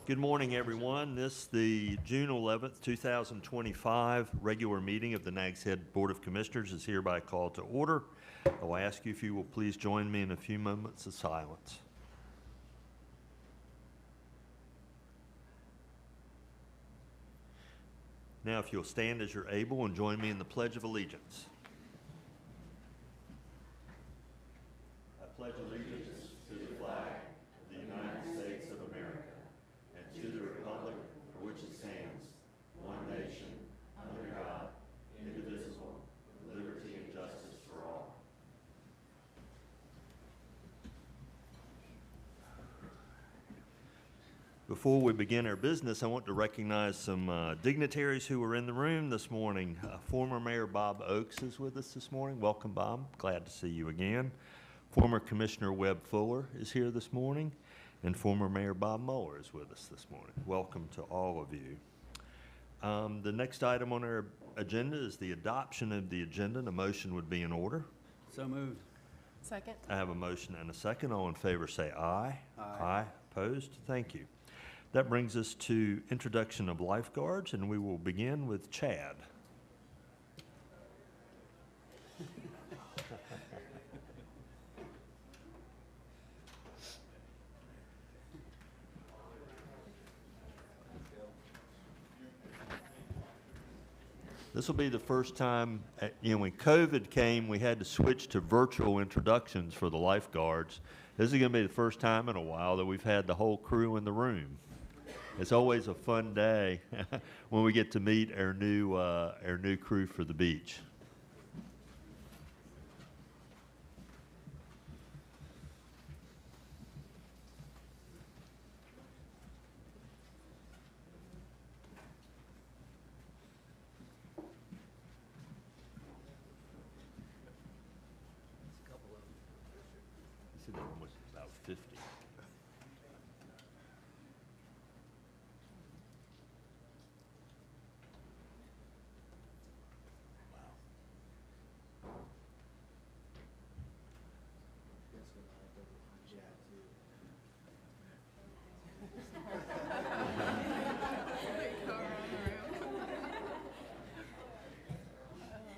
Good morning, everyone. This, the June 11th, 2025 regular meeting of the Nags Head Board of Commissioners is hereby called to order. I will ask you if you will please join me in a few moments of silence. Now, if you'll stand as you're able and join me in the Pledge of Allegiance. I pledge allegiance to the flag of the United States of America and to the republic for which it stands, one nation, under God, indivisible, with liberty and justice for all. Before we begin our business, I want to recognize some dignitaries who are in the room this morning. Former Mayor Bob Oakes is with us this morning. Welcome, Bob. Glad to see you again. Former Commissioner Webb Fuller is here this morning, and former Mayor Bob Mueller is with us this morning. Welcome to all of you. The next item on our agenda is the adoption of the agenda, and a motion would be in order. So moved. Second. I have a motion and a second. All in favor say aye. Aye. Aye. Opposed? Thank you. That brings us to introduction of lifeguards, and we will begin with Chad. This will be the first time, when COVID came, we had to switch to virtual introductions for the lifeguards. This is going to be the first time in a while that we've had the whole crew in the room. It's always a fun day when we get to meet our new crew for the beach. You said that one was about 50.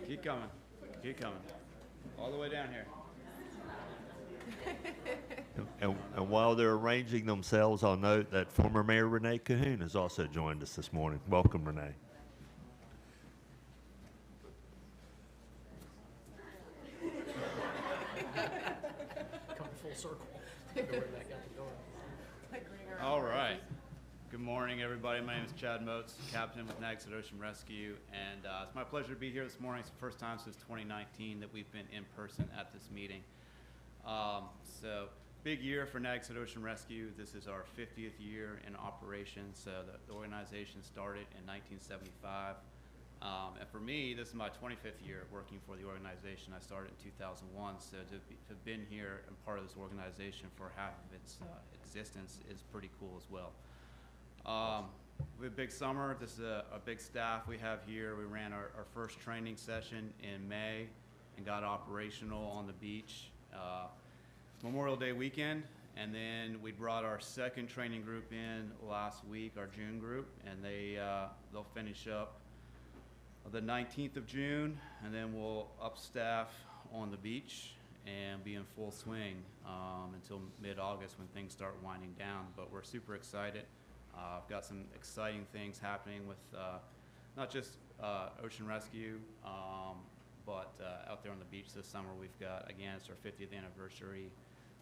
Keep coming. Keep coming. All the way down here. And while they're arranging themselves, I'll note that former Mayor Renee Cahoon has also joined us this morning. Welcome, Renee. Come full circle. Go right back out the door. All right. Good morning, everybody. My name is Chad Moats, captain with Nags at Ocean Rescue, and it's my pleasure to be here this morning. It's the first time since 2019 that we've been in person at this meeting. So big year for Nags at Ocean Rescue. This is our 50th year in operation. So the organization started in 1975. And for me, this is my 25th year working for the organization. I started in 2001, so to have been here and part of this organization for half of its existence is pretty cool as well. We have a big summer. This is a big staff we have here. We ran our first training session in May and got operational on the beach Memorial Day weekend, and then we brought our second training group in last week, our June group, and they'll finish up the 19th of June, and then we'll up staff on the beach and be in full swing until mid-August when things start winding down. But we're super excited. I've got some exciting things happening with not just Ocean Rescue, but out there on the beach this summer. We've got, again, it's our 50th anniversary.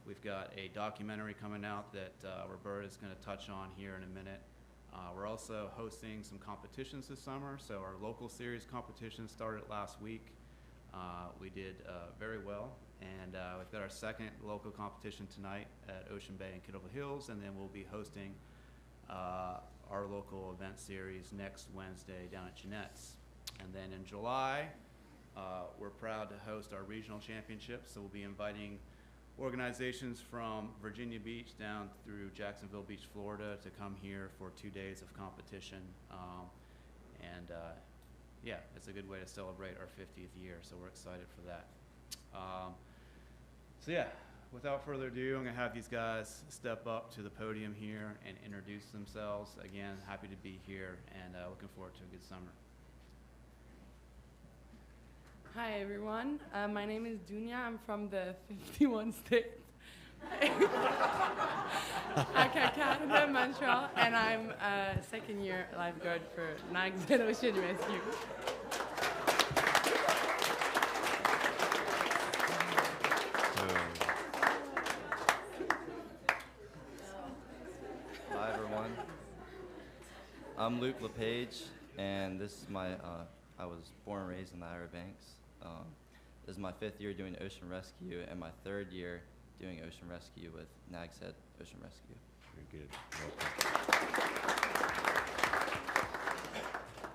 We've got a documentary coming out that Roberta is going to touch on here in a minute. We're also hosting some competitions this summer. So our local series competition started last week. We did very well, and we've got our second local competition tonight at Ocean Bay and Kittle Hills, and then we'll be hosting our local event series next Wednesday down at Jeanette's. And then in July, we're proud to host our regional championships. So we'll be inviting organizations from Virginia Beach down through Jacksonville Beach, Florida, to come here for 2 days of competition. Yeah, it's a good way to celebrate our 50th year, so we're excited for that. So yeah, without further ado, I'm going to have these guys step up to the podium here and introduce themselves. Again, happy to be here and looking forward to a good summer. Hi everyone, my name is Dunya. I'm from the 51 state. Canada, Montreal, and I'm a second year lifeguard for Nags and Ocean Rescue. Hi everyone, I'm Luke LePage, and this is my, I was born and raised in the Outer Banks. This is my 5th year doing ocean rescue and my 3rd year doing ocean rescue with Nags Ocean Rescue. Very good.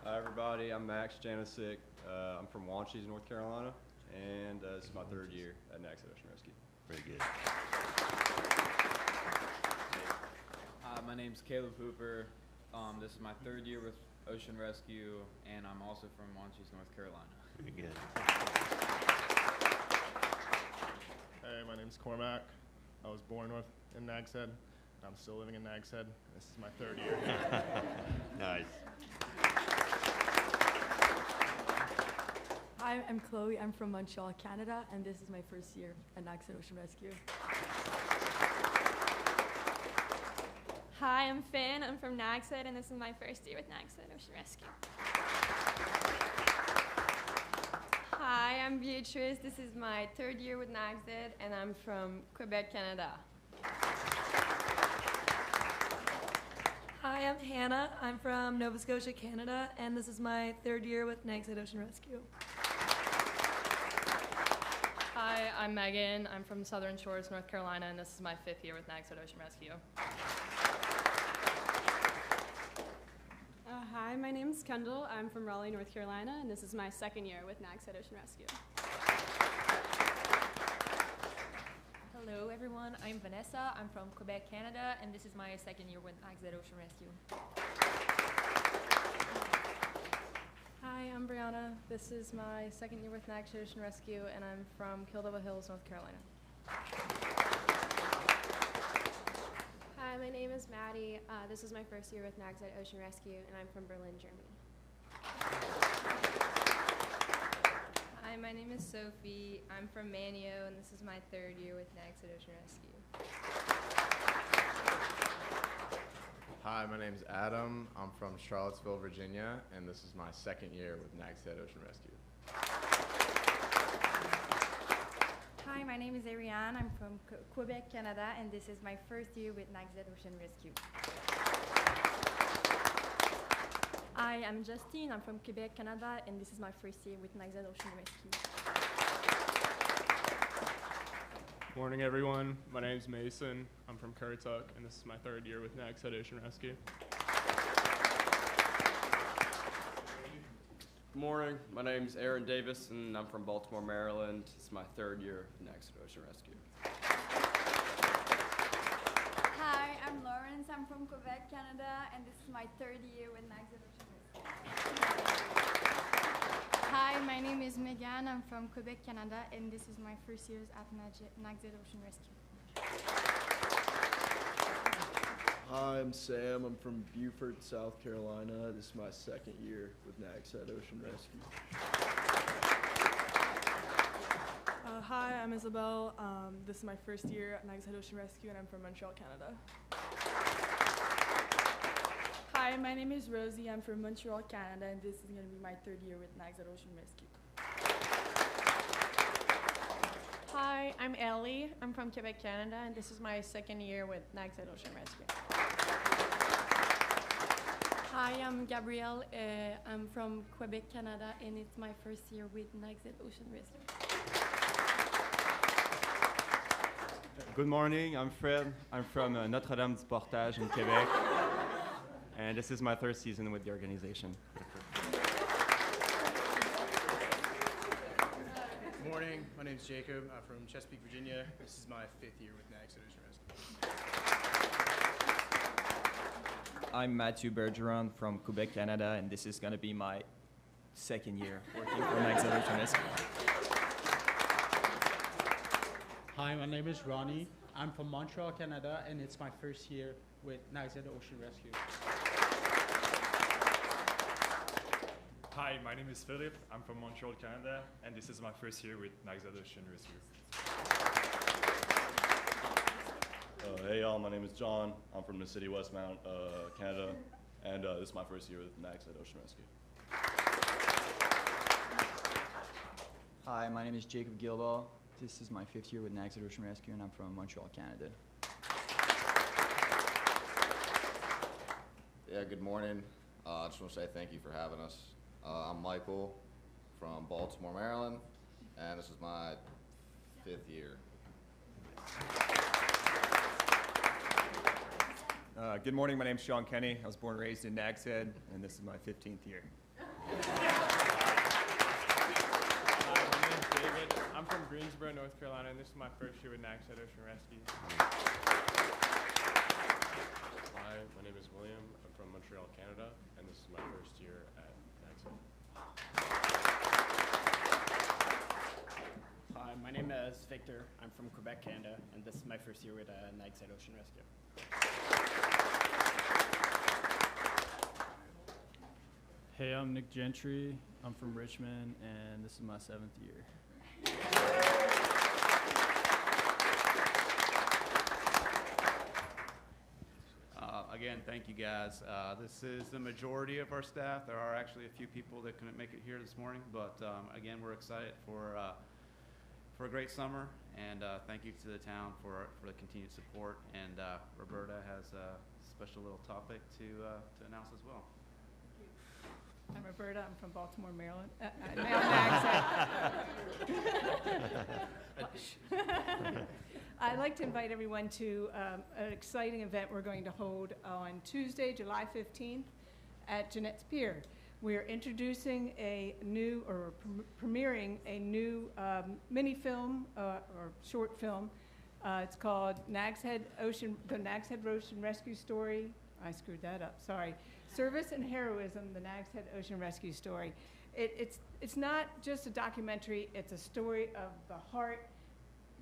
Hi everybody, I'm Max Janisic. I'm from Wanchese, North Carolina, and this is my 3rd year at Nags Ocean Rescue. Very good. My name's Caleb Hooper. This is my 3rd year with Ocean Rescue, and I'm also from Wanchese, North Carolina. Very good. Hey, my name's Cormac. I was born in Nags Head. I'm still living in Nags Head. This is my 3rd year. Nice. Hi, I'm Chloe. I'm from Montreal, Canada, and this is my 1st year at Nags Ocean Rescue. Hi, I'm Finn. I'm from Nags Head, and this is my 1st year with Nags Head Ocean Rescue. Hi, I'm Beatrice. This is my 3rd year with Nags Head, and I'm from Quebec, Canada. Hi, I'm Hannah. I'm from Nova Scotia, Canada, and this is my 3rd year with Nags Ocean Rescue. Hi, I'm Megan. I'm from Southern Shores, North Carolina, and this is my 5th year with Nags Ocean Rescue. Hi, my name's Kendall. I'm from Raleigh, North Carolina, and this is my 2nd year with Nags Head Ocean Rescue. Hello everyone, I'm Vanessa. I'm from Quebec, Canada, and this is my 2nd year with Nags Ocean Rescue. Hi, I'm Brianna. This is my 2nd year with Nags Ocean Rescue, and I'm from Kildova Hills, North Carolina. Hi, my name is Maddie. This is my 1st year with Nags Head Ocean Rescue, and I'm from Berlin, Germany. Hi, my name is Sophie. I'm from Manio, and this is my 3rd year with Nags Ocean Rescue. Hi, my name's Adam. I'm from Charlottesville, Virginia, and this is my 2nd year with Nags Head Ocean Rescue. Hi, my name is Ariane. I'm from Quebec, Canada, and this is my 1st year with Nags Ocean Rescue. Hi, I'm Justine. I'm from Quebec, Canada, and this is my 1st year with Nags Ocean Rescue. Morning, everyone. My name's Mason. I'm from Currituck, and this is my 3rd year with Nags Ocean Rescue. Good morning. My name's Aaron Davis, and I'm from Baltimore, Maryland. It's my 3rd year with Nags Ocean Rescue. Hi, I'm Lawrence. I'm from Quebec, Canada, and this is my 3rd year with Nags Ocean Rescue. Hi, my name is Megan. I'm from Quebec, Canada, and this is my 1st year at Nags Ocean Rescue. Hi, I'm Sam. I'm from Beaufort, South Carolina. This is my 2nd year with Nags Ocean Rescue. Hi, I'm Isabel. This is my 1st year at Nags Ocean Rescue, and I'm from Montreal, Canada. Hi, my name is Rosie. I'm from Montreal, Canada, and this is going to be my 3rd year with Nags Ocean Rescue. Hi, I'm Ellie. I'm from Quebec, Canada, and this is my 2nd year with Nags Ocean Rescue. Hi, I'm Gabrielle. I'm from Quebec, Canada, and it's my 1st year with Nags Ocean Rescue. Good morning, I'm Fred. I'm from Notre-Dame-du-Portage in Quebec, and this is my 3rd season with the organization. Good morning, my name is Jacob. I'm from Chesapeake, Virginia. This is my 5th year with Nags Ocean Rescue. I'm Matthew Bergeron from Quebec, Canada, and this is going to be my 2nd year working for Nags Ocean Rescue. Hi, Hi, my name is Ronnie. I'm from Montreal, Canada, and it's my first year with Nags Ocean Rescue. Hi, my name is Philip. I'm from Montreal, Canada, and this is my first year with Nags Ocean Rescue. Hey y'all, my name is John. I'm from the city Westmount, Canada, and this is my first year with Nags Ocean Rescue. Hi, my name is Jacob Gilbaugh. This is my 5th year with Nags Ocean Rescue, and I'm from Montreal, Canada. Yeah, good morning. I just want to say thank you for having us. I'm Michael from Baltimore, Maryland, and this is my 5th year. Good morning, my name's Sean Kenny. I was born and raised in Nags Head, and this is my 15th year. Hi, my name's David. I'm from Greensboro, North Carolina, and this is my first year with Nags Ocean Rescue. Hi, my name is William. I'm from Montreal, Canada, and this is my first year at Nags. Hi, my name is Victor. I'm from Quebec, Canada, and this is my first year with Nags Ocean Rescue. Hey, I'm Nick Gentry. I'm from Richmond, and this is my 7th year. Again, thank you guys. This is the majority of our staff. There are actually a few people that couldn't make it here this morning, but again, we're excited for a great summer, and thank you to the town for the continued support. And Roberta has a special little topic to announce as well. I'm Roberta. I'm from Baltimore, Maryland. Now Nags Head. I'd like to invite everyone to an exciting event we're going to hold on Tuesday, July 15th at Jeanette's Pier. We are introducing a new, or premiering a new mini film or short film. It's called the Nags Head Ocean Rescue Story. I screwed that up, sorry. Service and Heroism, the Nags Head Ocean Rescue Story. It's not just a documentary, it's a story of the heart.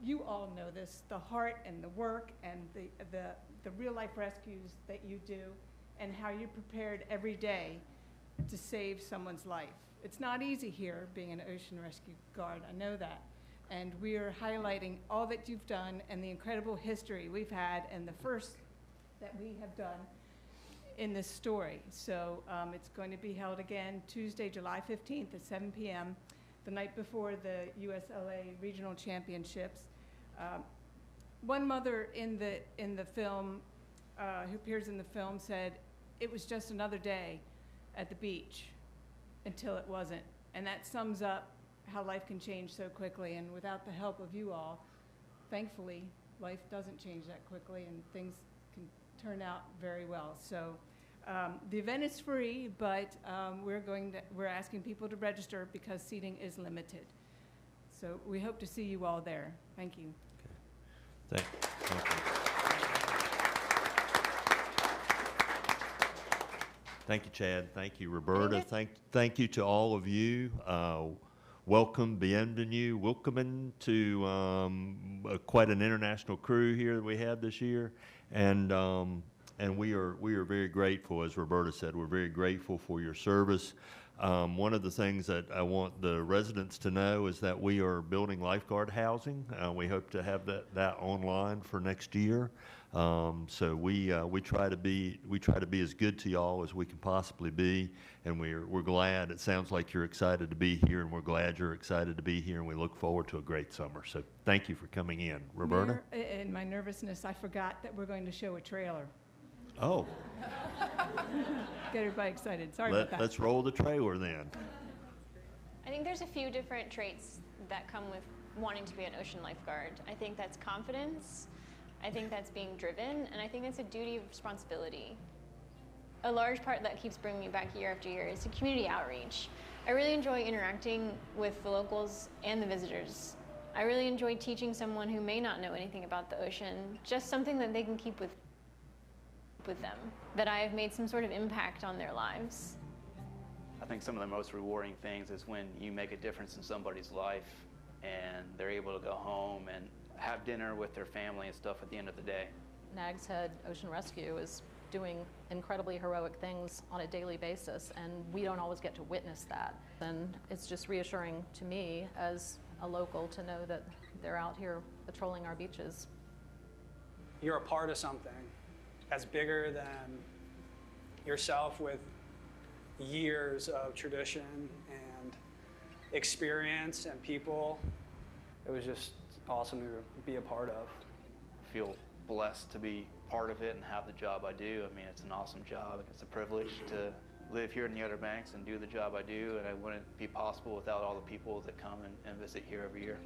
You all know this, the heart and the work and the real life rescues that you do and how you prepared every day to save someone's life. It's not easy here being an ocean rescue guard, I know that. And we are highlighting all that you've done and the incredible history we've had and the first that we have done in this story. So it's going to be held again Tuesday, July 15th at 7 p.m., the night before the USLA Regional Championships. One mother in the film, who appears in the film, said, "It was just another day at the beach until it wasn't." And that sums up how life can change so quickly. And without the help of you all, thankfully, life doesn't change that quickly and things can turn out very well. So the event is free, but we're asking people to register because seating is limited. So we hope to see you all there. Thank you. Thank you. Thank you, Chad. Thank you, Roberta. Thank you to all of you. Welcome, bienvenue, welcome to quite an international crew here that we had this year, and we are very grateful. As Roberta said, we're very grateful for your service. One of the things that I want the residents to know is that we are building lifeguard housing. We hope to have that online for next year. So we try to be as good to y'all as we can possibly be, and we're glad. It sounds like you're excited to be here, and we're glad you're excited to be here, and we look forward to a great summer. So thank you for coming in, Roberta. In my nervousness, I forgot that we're going to show a trailer. Oh. Get everybody excited. Sorry about that. Let's roll the trailer then. I think there's a few different traits that come with wanting to be an ocean lifeguard. I think that's confidence, I think that's being driven, and I think it's a duty of responsibility. A large part that keeps bringing me back year after year is the community outreach. I really enjoy interacting with the locals and the visitors. I really enjoy teaching someone who may not know anything about the ocean, just something that they can keep with them, that I have made some sort of impact on their lives. I think some of the most rewarding things is when you make a difference in somebody's life and they're able to go home and have dinner with their family and stuff at the end of the day. Nags Head Ocean Rescue is doing incredibly heroic things on a daily basis, and we don't always get to witness that. And it's just reassuring to me as a local to know that they're out here patrolling our beaches. You're a part of something that's bigger than yourself, with years of tradition and experience and people. It was just awesome to be a part of. I feel blessed to be part of it and have the job I do. I mean, it's an awesome job. It's a privilege to live here in the Outer Banks and do the job I do, and it wouldn't be possible without all the people that come and visit here every year.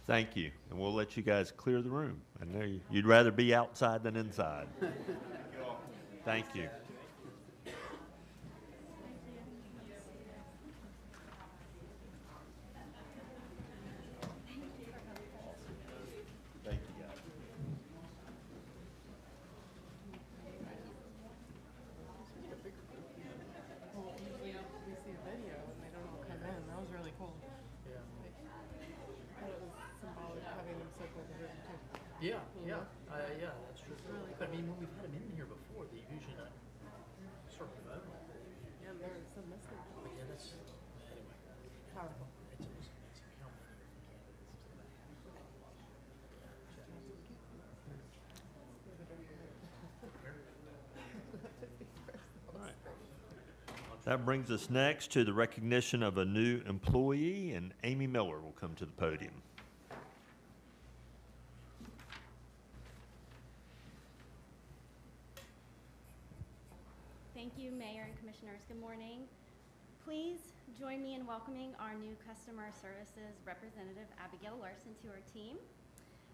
Thank you, and we'll let you guys clear the room. I know you'd rather be outside than inside. Thank you. Thank you, guys. Well, usually we see a video and they don't all come in. That was really cool. Yeah. I thought it was symbolic having them circle the room too. Yeah, You know? yeah, that's true. Really But I cool. mean, when we've had them in here before, they usually not sort of vote. Yeah, and there's some missing. But yeah, that's, anyway. Powerful. It's always amazing how many are from All right. That brings us next to the recognition of a new employee, and Amy Miller will come to the podium. Thank you, Mayor and Commissioners. Good morning. Please join me in welcoming our new Customer Services Representative, Abigail Larson, to our team.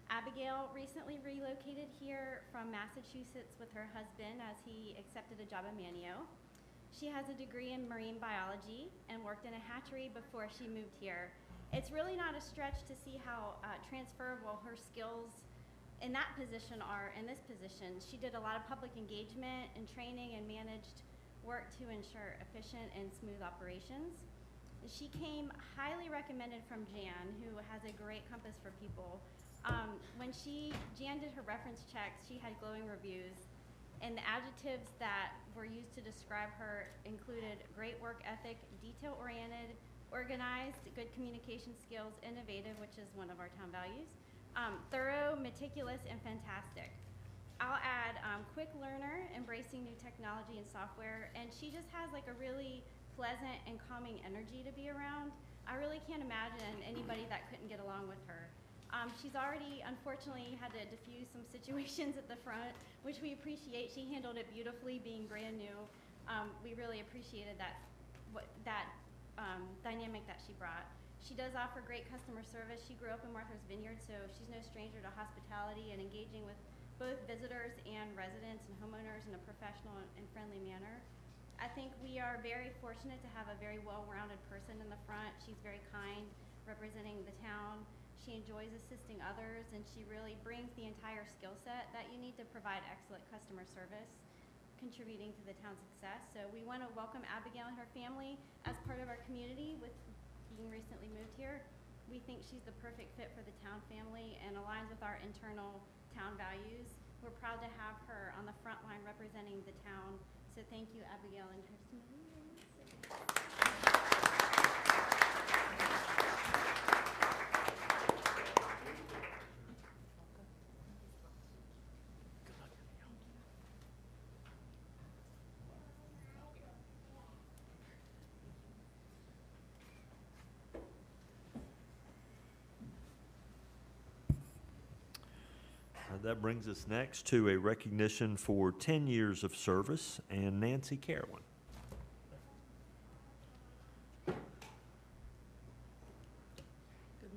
Abigail recently relocated here from Massachusetts with her husband as he accepted a job at Manio. She has a degree in marine biology and worked in a hatchery before she moved here. It's really not a stretch to see how transferable her skills in that position are in this position. She did a lot of public engagement and training and managed work to ensure efficient and smooth operations. She came highly recommended from Jan, who has a great compass for people. When Jan did her reference checks, she had glowing reviews, and the adjectives that were used to describe her included great work ethic, detail-oriented, organized, good communication skills, innovative, which is one of our town values, thorough, meticulous, and fantastic. I'll add quick learner, embracing new technology and software, and she just has like a really pleasant and calming energy to be around. I really can't imagine anybody that couldn't get along with her. She's already, unfortunately, had to diffuse some situations at the front, which we appreciate. She handled it beautifully, being brand new. We really appreciated that dynamic that she brought. She does offer great customer service. She grew up in Martha's Vineyard, so she's no stranger to hospitality and engaging with both visitors and residents and homeowners in a professional and friendly manner. I think we are very fortunate to have a very well-rounded person in the front. She's very kind, representing the town. She enjoys assisting others, and she really brings the entire skill set that you need to provide excellent customer service, contributing to the town's success. So we want to welcome Abigail and her family as part of our community with being recently moved here. We think she's the perfect fit for the town family and aligns with our internal town values. We're proud to have her on the front line representing the town. So thank you, Abigail and Kirsten. That brings us next to a recognition for 10 years of service, and Nancy Carolyn. Good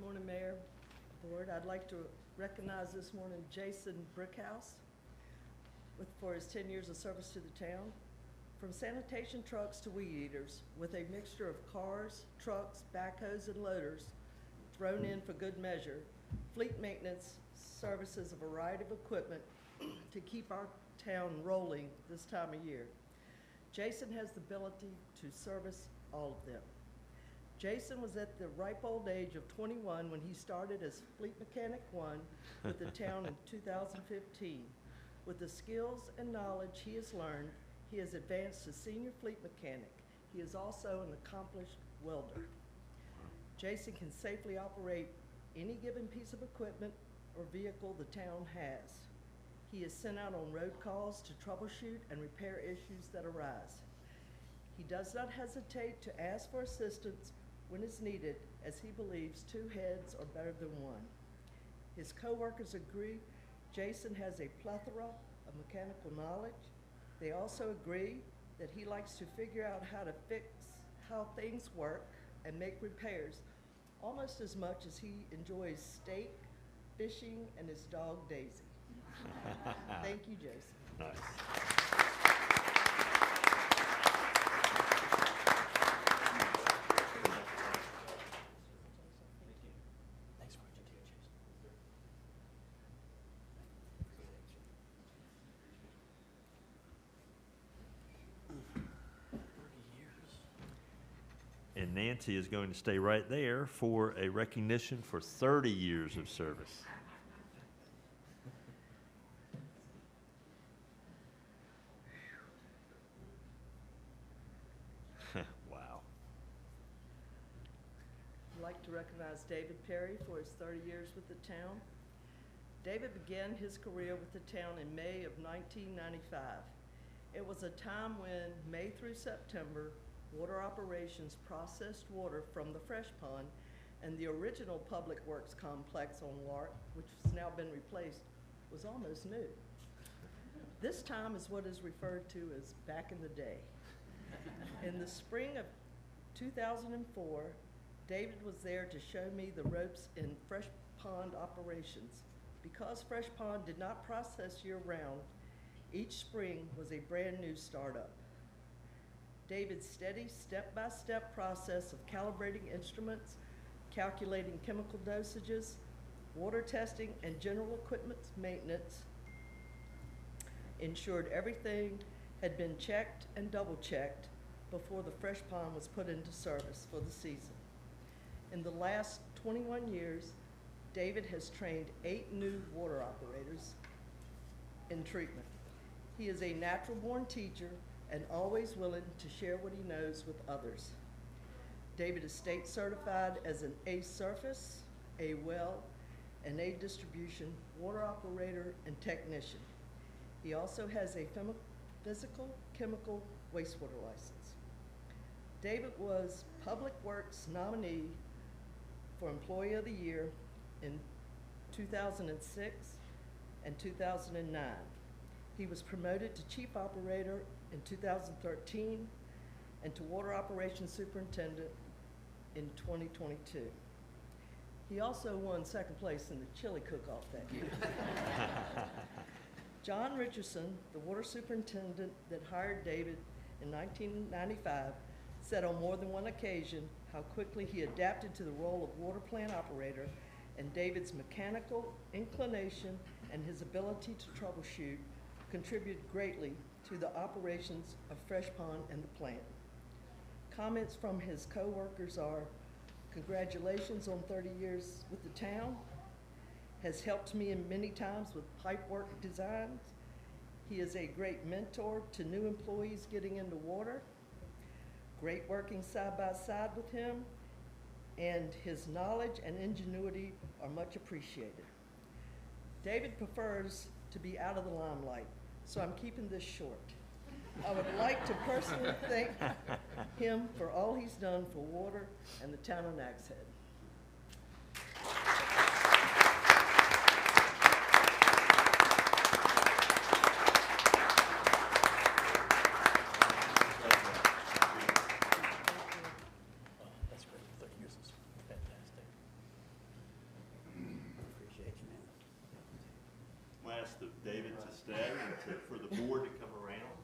morning, Mayor, Board. I'd like to recognize this morning Jason Brickhouse for his 10 years of service to the town. From sanitation trucks to weed eaters, with a mixture of cars, trucks, backhoes, and loaders thrown in for good measure, fleet maintenance services a variety of equipment to keep our town rolling this time of year. Jason has the ability to service all of them. Jason was at the ripe old age of 21 when he started as Fleet Mechanic 1 with the town in 2015. With the skills and knowledge he has learned, he has advanced to senior fleet mechanic. He is also an accomplished welder. Jason can safely operate any given piece of equipment or vehicle the town has. He is sent out on road calls to troubleshoot and repair issues that arise. He does not hesitate to ask for assistance when it's needed, as he believes two heads are better than one. His coworkers agree Jason has a plethora of mechanical knowledge. They also agree that he likes to figure out how things work and make repairs almost as much as he enjoys steak, fishing, and his dog Daisy. Thank you, Jason. Nice. And Nancy is going to stay right there for a recognition for 30 years of service. Wow. I'd like to recognize David Perry for his 30 years with the town. David began his career with the town in May of 1995. It was a time when, May through September, water operations processed water from the fresh pond, and the original Public Works complex on Lark, which has now been replaced, was almost new. This time is what is referred to as back in the day. In the spring of 2004, David was there to show me the ropes in fresh pond operations. Because fresh pond did not process year-round, each spring was a brand new startup. David's steady step-by-step process of calibrating instruments, calculating chemical dosages, water testing, and general equipment maintenance ensured everything had been checked and double-checked before the fresh pond was put into service for the season. In the last 21 years, David has trained 8 new water operators in treatment. He is a natural-born teacher and always willing to share what he knows with others. David is state certified as an A surface, A well, and A distribution water operator and technician. He also has a physical chemical wastewater license. David was Public Works nominee for Employee of the Year in 2006 and 2009. He was promoted to Chief Operator in 2013 and to Water Operations Superintendent in 2022. He also won second place in the chili cook-off that year. John Richardson, the water superintendent that hired David in 1995, said on more than one occasion how quickly he adapted to the role of water plant operator, and David's mechanical inclination and his ability to troubleshoot contributed greatly to the operations of Fresh Pond and the plant. Comments from his co-workers are, congratulations on 30 years with the town, has helped me in many times with pipe work designs. He is a great mentor to new employees getting into water, great working side by side with him, and his knowledge and ingenuity are much appreciated. David prefers to be out of the limelight, so I'm keeping this short. I would like to personally thank him for all he's done for water and the town of Nags Head. That's great. 30 years is fantastic. Appreciate you, man. I'll ask David to stay and for the board to come around.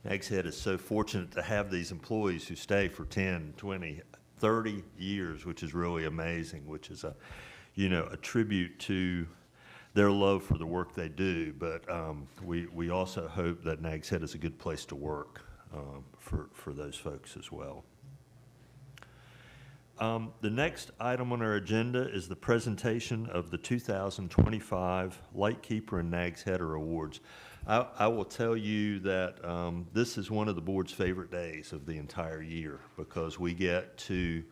Nags Head is so fortunate to have these employees who stay for 10, 20, 30 years, which is really amazing, which is a tribute to their love for the work they do. But we also hope that Nags Head is a good place to work for those folks as well. The next item on our agenda is the presentation of the 2025 Lightkeeper and Nags Header Awards. I will tell you that this is one of the board's favorite days of the entire year because we get to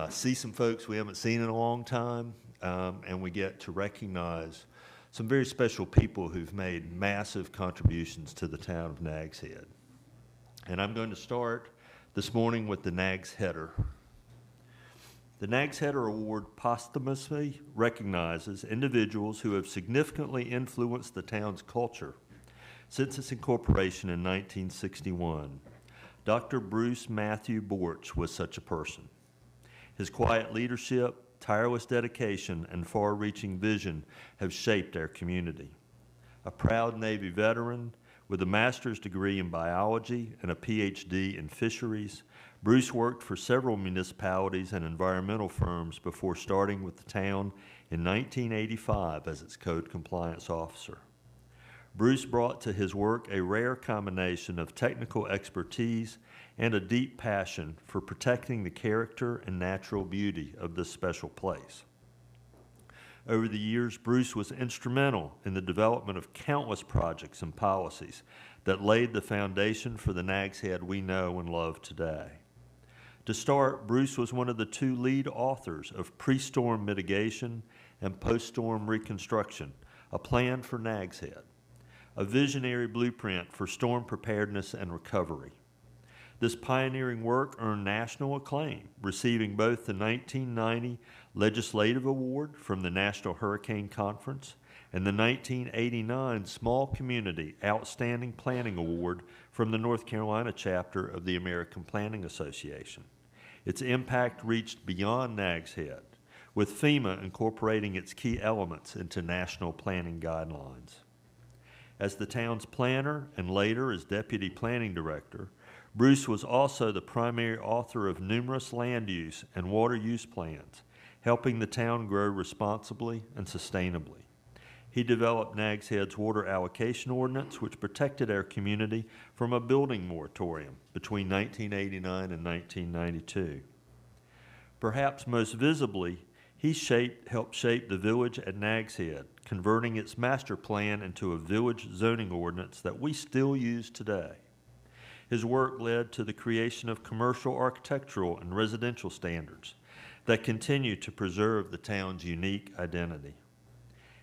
see some folks we haven't seen in a long time, and we get to recognize some very special people who've made massive contributions to the town of Nags Head. And I'm going to start this morning with the Nags Header. The Nags Header Award posthumously recognizes individuals who have significantly influenced the town's culture since its incorporation in 1961. Dr. Bruce Matthew Borch was such a person. His quiet leadership, tireless dedication, and far-reaching vision have shaped our community. A proud Navy veteran with a master's degree in biology and a PhD in fisheries, Bruce worked for several municipalities and environmental firms before starting with the town in 1985 as its code compliance officer. Bruce brought to his work a rare combination of technical expertise and a deep passion for protecting the character and natural beauty of this special place. Over the years, Bruce was instrumental in the development of countless projects and policies that laid the foundation for the Nags Head we know and love today. To start, Bruce was one of the two lead authors of Pre-Storm Mitigation and Post-Storm Reconstruction, a plan for Nags Head, a visionary blueprint for storm preparedness and recovery. This pioneering work earned national acclaim, receiving both the 1990 Legislative Award from the National Hurricane Conference and the 1989 Small Community Outstanding Planning Award from the North Carolina chapter of the American Planning Association. Its impact reached beyond Nags Head, with FEMA incorporating its key elements into national planning guidelines. As the town's planner and later as deputy planning director, Bruce was also the primary author of numerous land use and water use plans, helping the town grow responsibly and sustainably. He developed Nags Head's water allocation ordinance, which protected our community from a building moratorium between 1989 and 1992. Perhaps most visibly, he helped shape the village at Nags Head, converting its master plan into a village zoning ordinance that we still use today. His work led to the creation of commercial architectural and residential standards that continue to preserve the town's unique identity.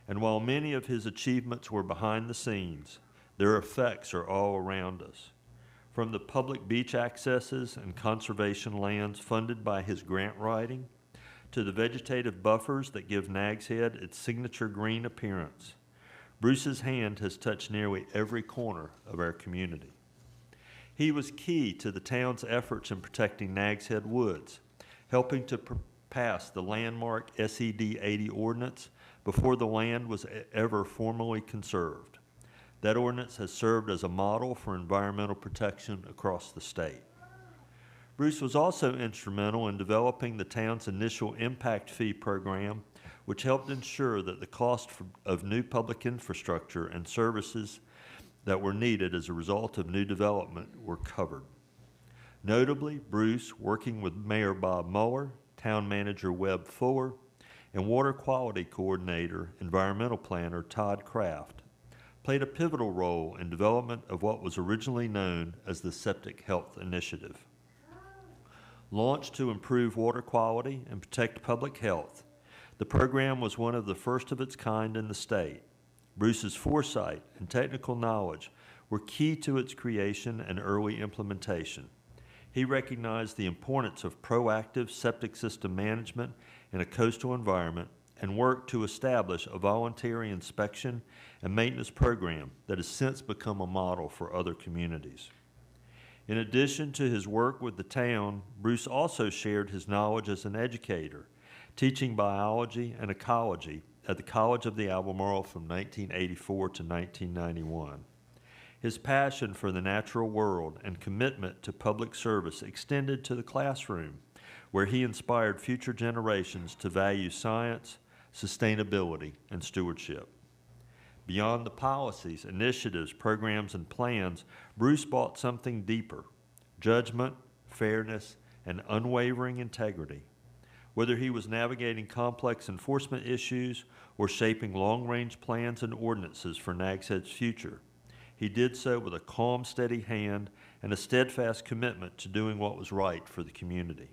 And while many of his achievements were behind the scenes, their effects are all around us. From the public beach accesses and conservation lands funded by his grant writing, to the vegetative buffers that give Nags Head its signature green appearance, Bruce's hand has touched nearly every corner of our community. He was key to the town's efforts in protecting Nags Head woods, helping to pass the landmark SED 80 ordinance before the land was ever formally conserved. That ordinance has served as a model for environmental protection across the state. Bruce was also instrumental in developing the town's initial impact fee program, which helped ensure that the cost of new public infrastructure and services that were needed as a result of new development were covered. Notably, Bruce, working with Mayor Bob Mueller, Town Manager Webb Fuller, and Water Quality Coordinator, Environmental Planner Todd Kraft, played a pivotal role in development of what was originally known as the Septic Health Initiative. Launched to improve water quality and protect public health, the program was one of the first of its kind in the state. Bruce's foresight and technical knowledge were key to its creation and early implementation. He recognized the importance of proactive septic system management in a coastal environment and worked to establish a voluntary inspection and maintenance program that has since become a model for other communities. In addition to his work with the town, Bruce also shared his knowledge as an educator, teaching biology and ecology at the College of the Albemarle from 1984 to 1991. His passion for the natural world and commitment to public service extended to the classroom, where he inspired future generations to value science, sustainability, and stewardship. Beyond the policies, initiatives, programs, and plans, Bruce brought something deeper: judgment, fairness, and unwavering integrity. Whether he was navigating complex enforcement issues or shaping long-range plans and ordinances for Nags Head's future, he did so with a calm, steady hand and a steadfast commitment to doing what was right for the community.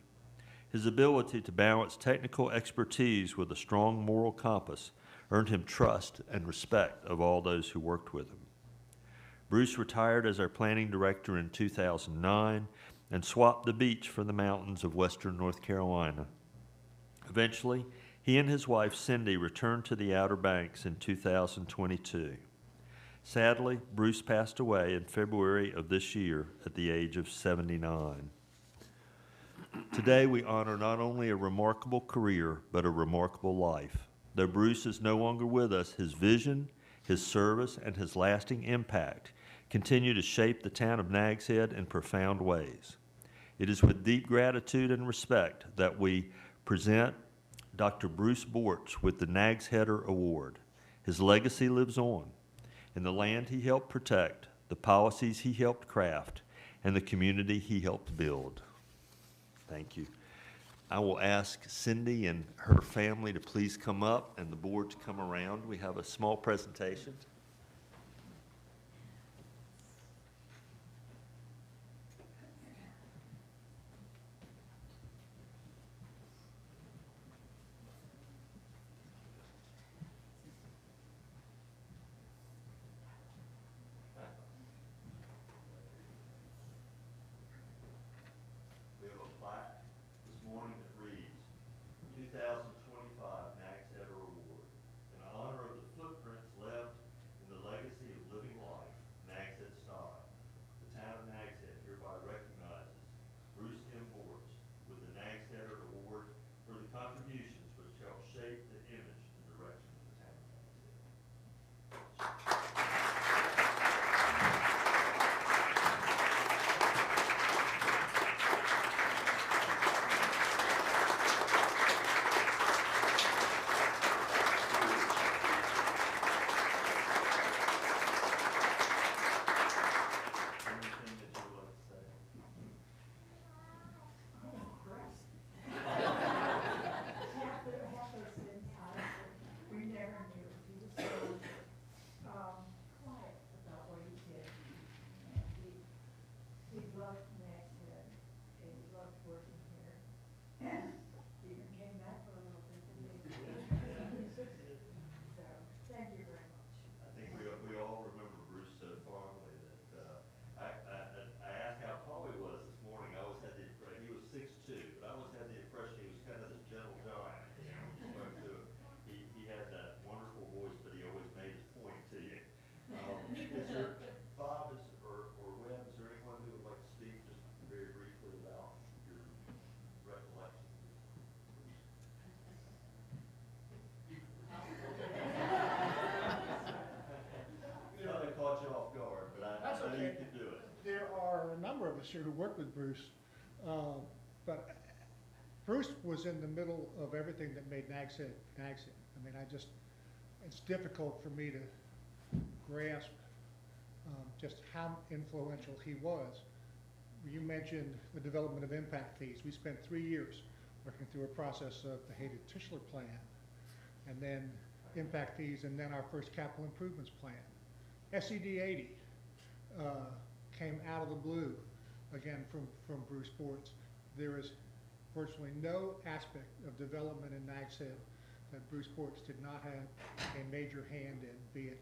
His ability to balance technical expertise with a strong moral compass earned him trust and respect of all those who worked with him. Bruce retired as our planning director in 2009 and swapped the beach for the mountains of western North Carolina. Eventually, he and his wife Cindy returned to the Outer Banks in 2022. Sadly, Bruce passed away in February of this year at the age of 79. Today, we honor not only a remarkable career, but a remarkable life. Though Bruce is no longer with us, his vision, his service, and his lasting impact continue to shape the town of Nags Head in profound ways. It is with deep gratitude and respect that we present Dr. Bruce Bortz with the Nags Header Award. His legacy lives on in the land he helped protect, the policies he helped craft, and the community he helped build. Thank you. I will ask Cindy and her family to please come up and the board to come around. We have a small presentation. We have a plaque this morning that reads, 2025 Nags Header Award, in honor of the footprints left in the legacy of living life, Nags Head style. The town of Nags Head hereby recognizes Bruce M. Bortz with the Nags Header Award for the contributions which helped shape the image and direction of the town of Nags Head. Anything that you would like to say? We never knew. He was so quiet about what he did. And he loved Nags Head, and he loved working here. He even came back for a little bit, didn't he? So, thank you very much. I think we all remember Bruce so fondly that I asked how tall he was this morning. I always had the impression he was 6'2", but I always had the impression he was kind of this gentle giant. You know, when you spoke to him, he had that wonderful voice, but he always made his point to you. Is there, Bob, or Webb, is there anyone who would like to speak just very briefly about your recollections? You know, they caught you off guard, but I That's know okay. you can do it. There are a number of us here who worked with Bruce, but Bruce was in the middle of everything that made Nags Head Nags Head. I mean, it's difficult for me to grasp just how influential he was. You mentioned the development of impact fees. We spent 3 years working through a process of the Hayden-Tischler plan, and then impact fees, and then our first capital improvements plan. SED 80 came out of the blue, again, from Bruce Bortz. There is virtually no aspect of development in Nags Head that Bruce Bortz did not have a major hand in, be it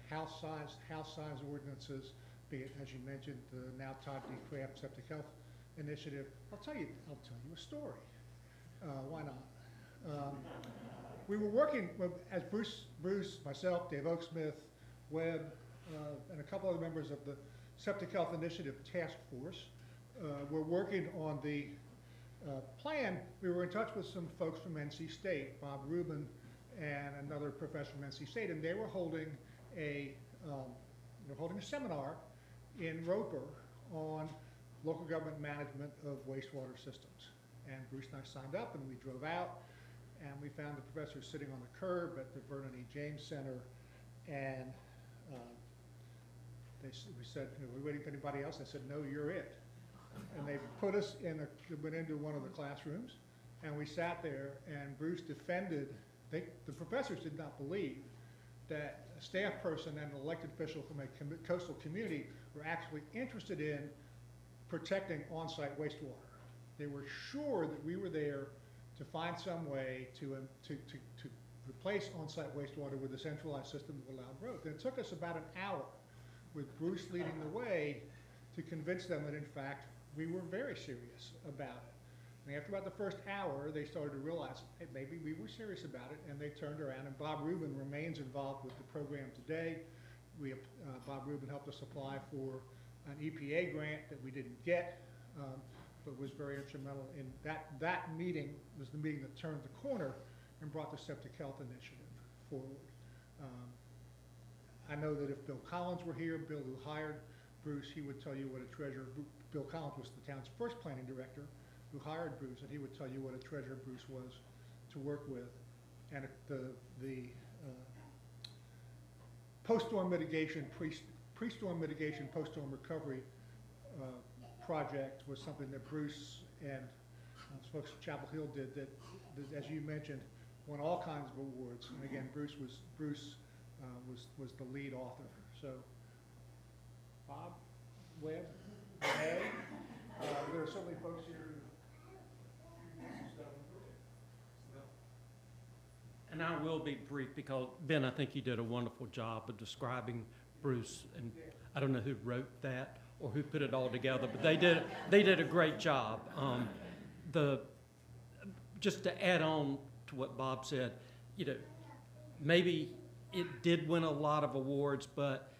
house size ordinances, be it, as you mentioned, the now Todd D. Kraft Septic Health Initiative. I'll tell you a story. Why not? We were working as Bruce, myself, Dave Oaksmith, Webb, and a couple other members of the Septic Health Initiative Task Force. We're working on the plan. We were in touch with some folks from NC State, Bob Rubin and another professor from NC State, and they were holding a they're holding a seminar in Roper on local government management of wastewater systems. And Bruce and I signed up, and we drove out, and we found the professor sitting on the curb at the Vernon E. James Center, and we said, "Are we waiting for anybody else?" They said, "No, you're it." And they put us went into one of the classrooms, and we sat there, and Bruce defended, the professors did not believe that a staff person and an elected official from a coastal community were actually interested in protecting on-site wastewater. They were sure that we were there to find some way to replace on-site wastewater with a centralized system that allowed growth. And it took us about an hour with Bruce leading the way to convince them that, in fact, we were very serious about it. And after about the first hour, they started to realize, hey, maybe we were serious about it, and they turned around. And Bob Rubin remains involved with the program today. Bob Rubin helped us apply for an EPA grant that we didn't get, but was very instrumental in that meeting. Was the meeting that turned the corner and brought the Septic Health Initiative forward. I know that if Bill Collins were here, Bill who hired Bruce, he would tell you what a treasure. Bill Collins was the town's first planning director who hired Bruce, and he would tell you what a treasure Bruce was to work with. And the post-storm mitigation, pre-storm mitigation, post-storm recovery project was something that Bruce and folks at Chapel Hill did that, as you mentioned, won all kinds of awards. And again, Bruce was the lead author. So, Bob, Webb, Renee, there are certainly folks here who. And I will be brief because, Ben, I think you did a wonderful job of describing Bruce. And I don't know who wrote that or who put it all together, but they did a great job. Just to add on to what Bob said, maybe it did win a lot of awards, but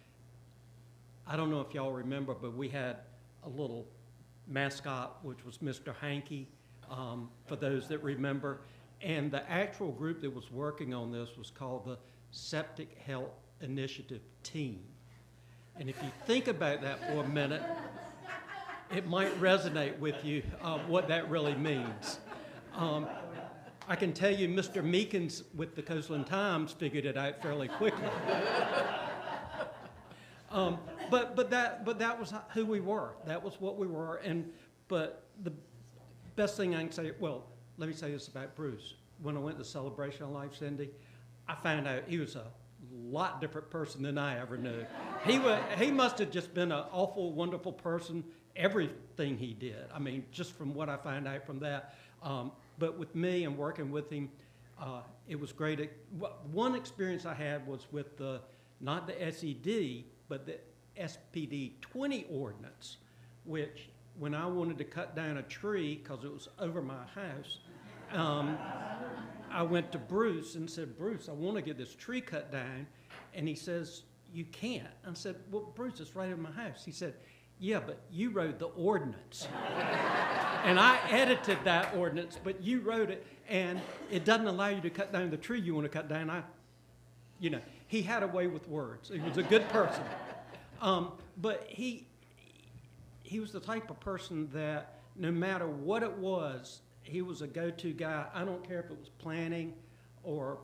I don't know if y'all remember, but we had a little mascot, which was Mr. Hankey, for those that remember. And the actual group that was working on this was called the Septic Health Initiative Team. And if you think about that for a minute, it might resonate with you what that really means. I can tell you Mr. Meekins with the Coastland Times figured it out fairly quickly. But that was who we were. That was what we were. But the best thing I can say, well, let me say this about Bruce. When I went to Celebration of Life, Cindy, I found out he was a lot different person than I ever knew. He must have just been an awful, wonderful person, everything he did. I mean, just from what I found out from that. But with me and working with him, it was great. One experience I had was with not the SED, but the SPD 20 ordinance, which when I wanted to cut down a tree because it was over my house, I went to Bruce and said, Bruce, I want to get this tree cut down. And he says, you can't. I said, well, Bruce, it's right over my house. He said, yeah, but you wrote the ordinance. And I edited that ordinance, but you wrote it, and it doesn't allow you to cut down the tree you want to cut down. He had a way with words. He was a good person. But he was the type of person that no matter what it was, he was a go-to guy. I don't care if it was planning or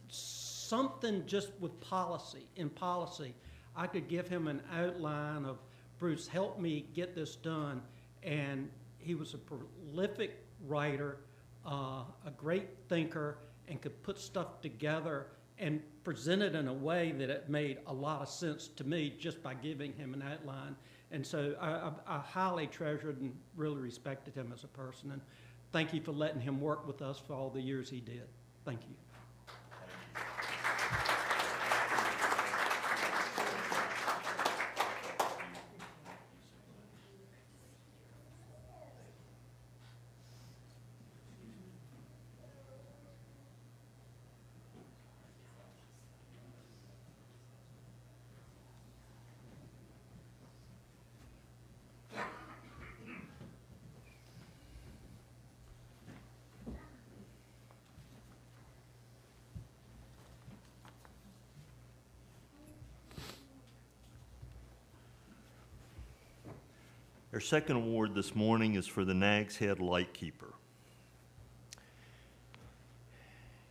something just with policy. In policy, I could give him an outline of, Bruce, help me get this done. And he was a prolific writer, a great thinker, and could put stuff together and present it in a way that it made a lot of sense to me just by giving him an outline. And so I highly treasured and really respected him as a person. And thank you for letting him work with us for all the years he did. Thank you. Our second award this morning is for the Nags Head Lightkeeper.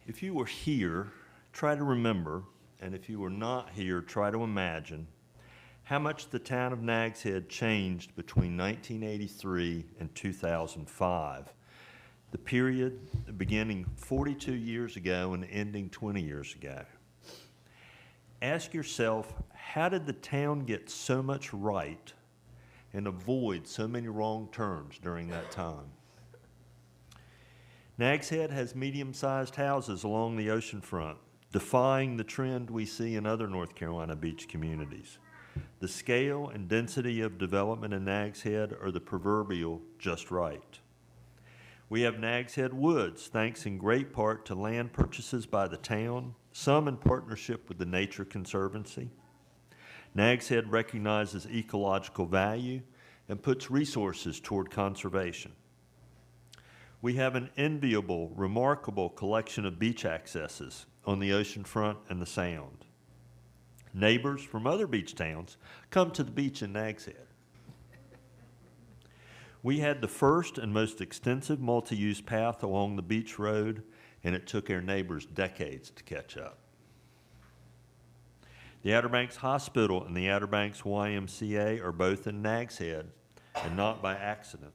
If you were here, try to remember, and if you were not here, try to imagine how much the town of Nags Head changed between 1983 and 2005, the period beginning 42 years ago and ending 20 years ago. Ask yourself, how did the town get so much right and avoid so many wrong turns during that time? Nags Head has medium-sized houses along the ocean front, defying the trend we see in other North Carolina beach communities. The scale and density of development in Nags Head are the proverbial just right. We have Nags Head Woods, thanks in great part to land purchases by the town, some in partnership with the Nature Conservancy. Nags Head recognizes ecological value and puts resources toward conservation. We have an enviable, remarkable collection of beach accesses on the ocean front and the Sound. Neighbors from other beach towns come to the beach in Nags Head. We had the first and most extensive multi-use path along the beach road, and it took our neighbors decades to catch up. The Outer Banks Hospital and the Outer Banks YMCA are both in Nags Head, and not by accident.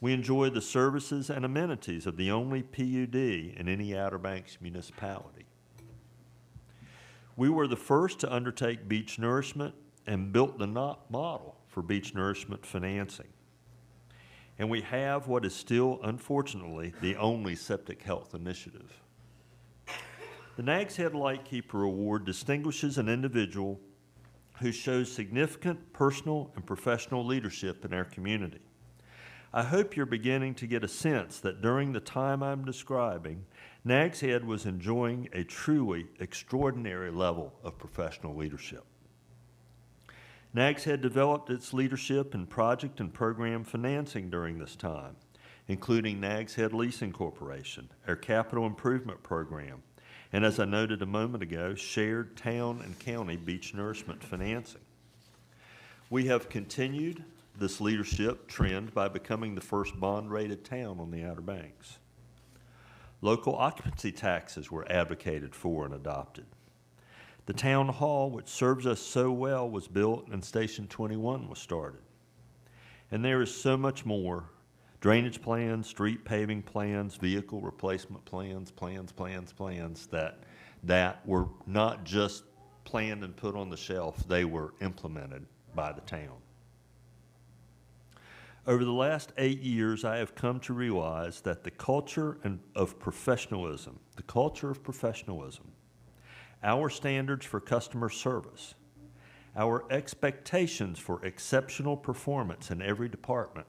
We enjoy the services and amenities of the only PUD in any Outer Banks municipality. We were the first to undertake beach nourishment and built the model for beach nourishment financing. And we have what is still, unfortunately, the only septic health initiative. The Nags Head Lightkeeper Award distinguishes an individual who shows significant personal and professional leadership in our community. I hope you're beginning to get a sense that during the time I'm describing, Nags Head was enjoying a truly extraordinary level of professional leadership. Nags Head developed its leadership in project and program financing during this time, including Nags Head Leasing Corporation, our capital improvement program, and as I noted a moment ago, shared town and county beach nourishment financing. We have continued this leadership trend by becoming the first bond-rated town on the Outer Banks. Local occupancy taxes were advocated for and adopted. The town hall, which serves us so well, was built and Station 21 was started. And there is so much more: drainage plans, street paving plans, vehicle replacement plans that were not just planned and put on the shelf, they were implemented by the town. Over the last 8 years, I have come to realize that the culture of professionalism, our standards for customer service, our expectations for exceptional performance in every department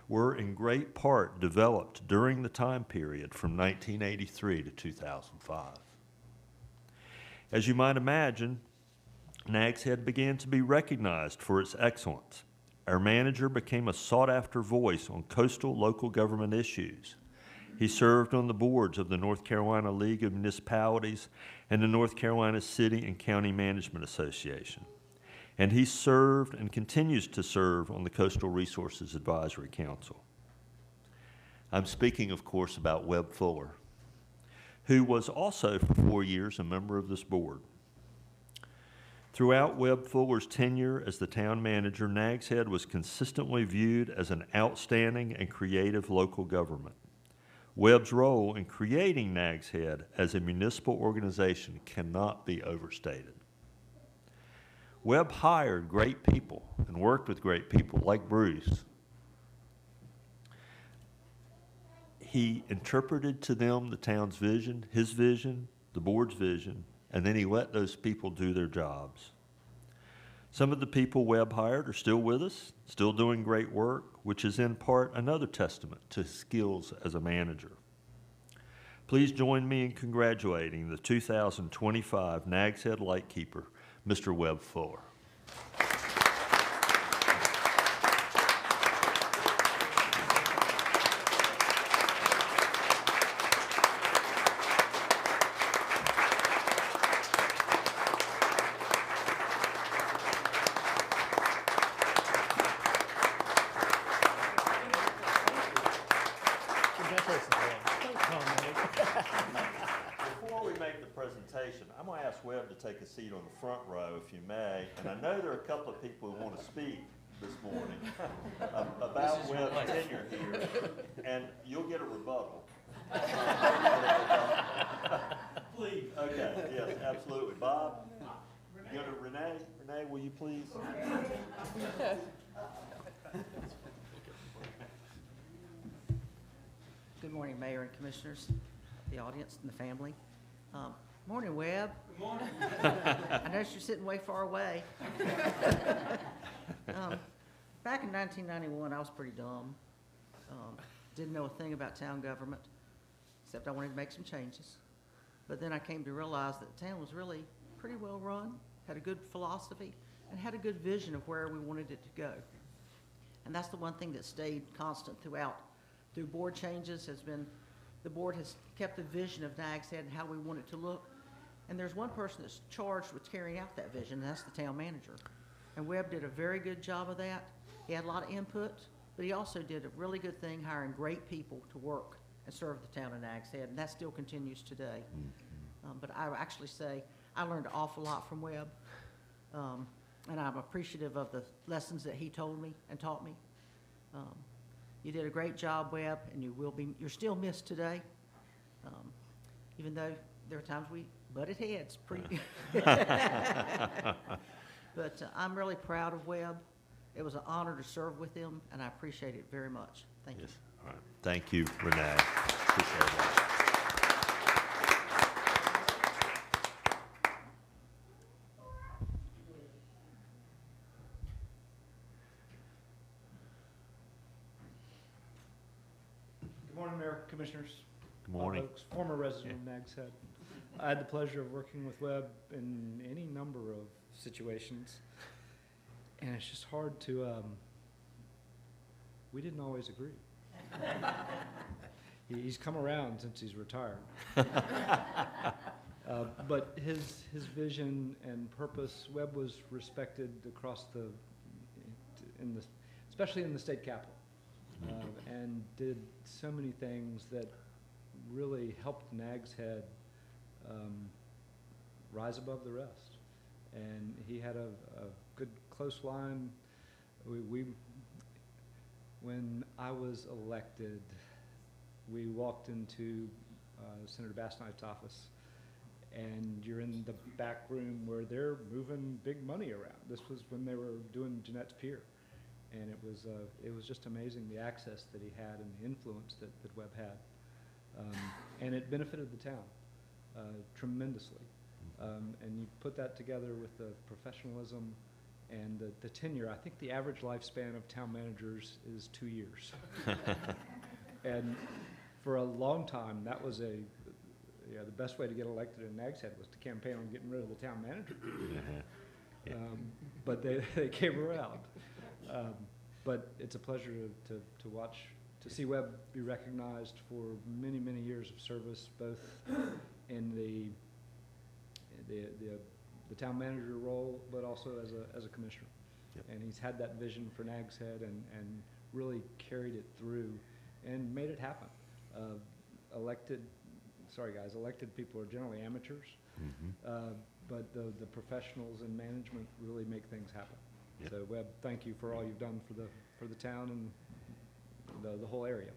were in great part developed during the time period from 1983 to 2005. As you might imagine, Nags Head began to be recognized for its excellence. Our manager became a sought-after voice on coastal local government issues. He served on the boards of the North Carolina League of Municipalities and the North Carolina City and County Management Association. And he served and continues to serve on the Coastal Resources Advisory Council. I'm speaking, of course, about Webb Fuller, who was also for 4 years a member of this board. Throughout Webb Fuller's tenure as the town manager, Nags Head was consistently viewed as an outstanding and creative local government. Webb's role in creating Nags Head as a municipal organization cannot be overstated. Webb hired great people and worked with great people like Bruce. He interpreted to them the town's vision, his vision, the board's vision, and then he let those people do their jobs. Some of the people Webb hired are still with us, still doing great work, which is in part another testament to his skills as a manager. Please join me in congratulating the 2025 Nags Head Lightkeeper, Mr. Webb Fuller. Webb to take a seat on the front row, if you may. And I know there are a couple of people who want to speak this morning about Webb's tenure here, and you'll get a rebuttal. Please. Okay, yes, absolutely. Bob, you go to Renee. Renee, will you please? Good morning, Mayor and Commissioners, the audience and the family. Morning, Webb. Good morning. I noticed you're sitting way far away. Back in 1991, I was pretty dumb. Didn't know a thing about town government, except I wanted to make some changes. But then I came to realize that the town was really pretty well run, had a good philosophy, and had a good vision of where we wanted it to go. And that's the one thing that stayed constant throughout. Through board changes has been, the board has kept the vision of Nags Head and how we want it to look. And there's one person that's charged with carrying out that vision, and that's the town manager. And Webb did a very good job of that. He had a lot of input, but he also did a really good thing hiring great people to work and serve the town of Nags Head, and that still continues today. But I would actually say I learned an awful lot from Webb, and I'm appreciative of the lessons that he told me and taught me. You did a great job, Webb, and you're still missed today, even though there are times we butted heads. But I'm really proud of Webb. It was an honor to serve with him, and I appreciate it very much. Thank you. All right. Thank you, Renee. Appreciate that. Good morning, Mayor, Commissioners. Good morning. Folks, former resident of Nags Head. I had the pleasure of working with Webb in any number of situations, and it's just hard to, we didn't always agree. He's come around since he's retired. But his vision and purpose, Webb was respected across especially in the state capitol, and did so many things that really helped Nags Head rise above the rest. And he had a good close line. When I was elected, we walked into Senator Basnight's office, and you're in the back room where they're moving big money around. This was when they were doing Jeanette's Pier, and it was just amazing the access that he had and the influence that Webb had, and it benefited the town tremendously. And you put that together with the professionalism and the tenure. I think the average lifespan of town managers is 2 years. And for a long time, that was the best way to get elected in Nags Head was to campaign on getting rid of the town manager. But they came around. But it's a pleasure to watch, to see Webb be recognized for many, many years of service, both in the town manager role, but also as a commissioner. Yep. And he's had that vision for Nags Head and really carried it through and made it happen. Elected people are generally amateurs, but the professionals in management really make things happen. Yep. So Webb, thank you for all you've done for the town and the whole area.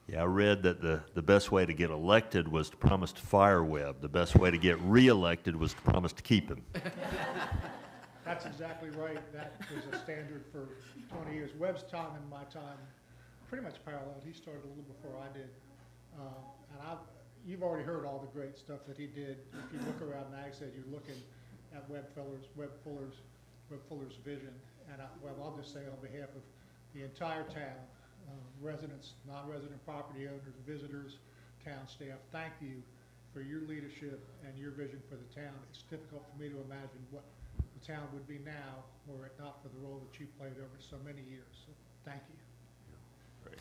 Yeah, I read that the best way to get elected was to promise to fire Webb. The best way to get re-elected was to promise to keep him. That's exactly right. That was a standard for 20 years. Webb's time and my time pretty much paralleled. He started a little before I did. And you've already heard all the great stuff that he did. If you look around Nags Head, you're looking at Webb Fuller's vision. And I'll just say on behalf of the entire town, residents, non-resident property owners, visitors, town staff, thank you for your leadership and your vision for the town. It's difficult for me to imagine what the town would be now were it not for the role that you played over so many years. So thank you. Great.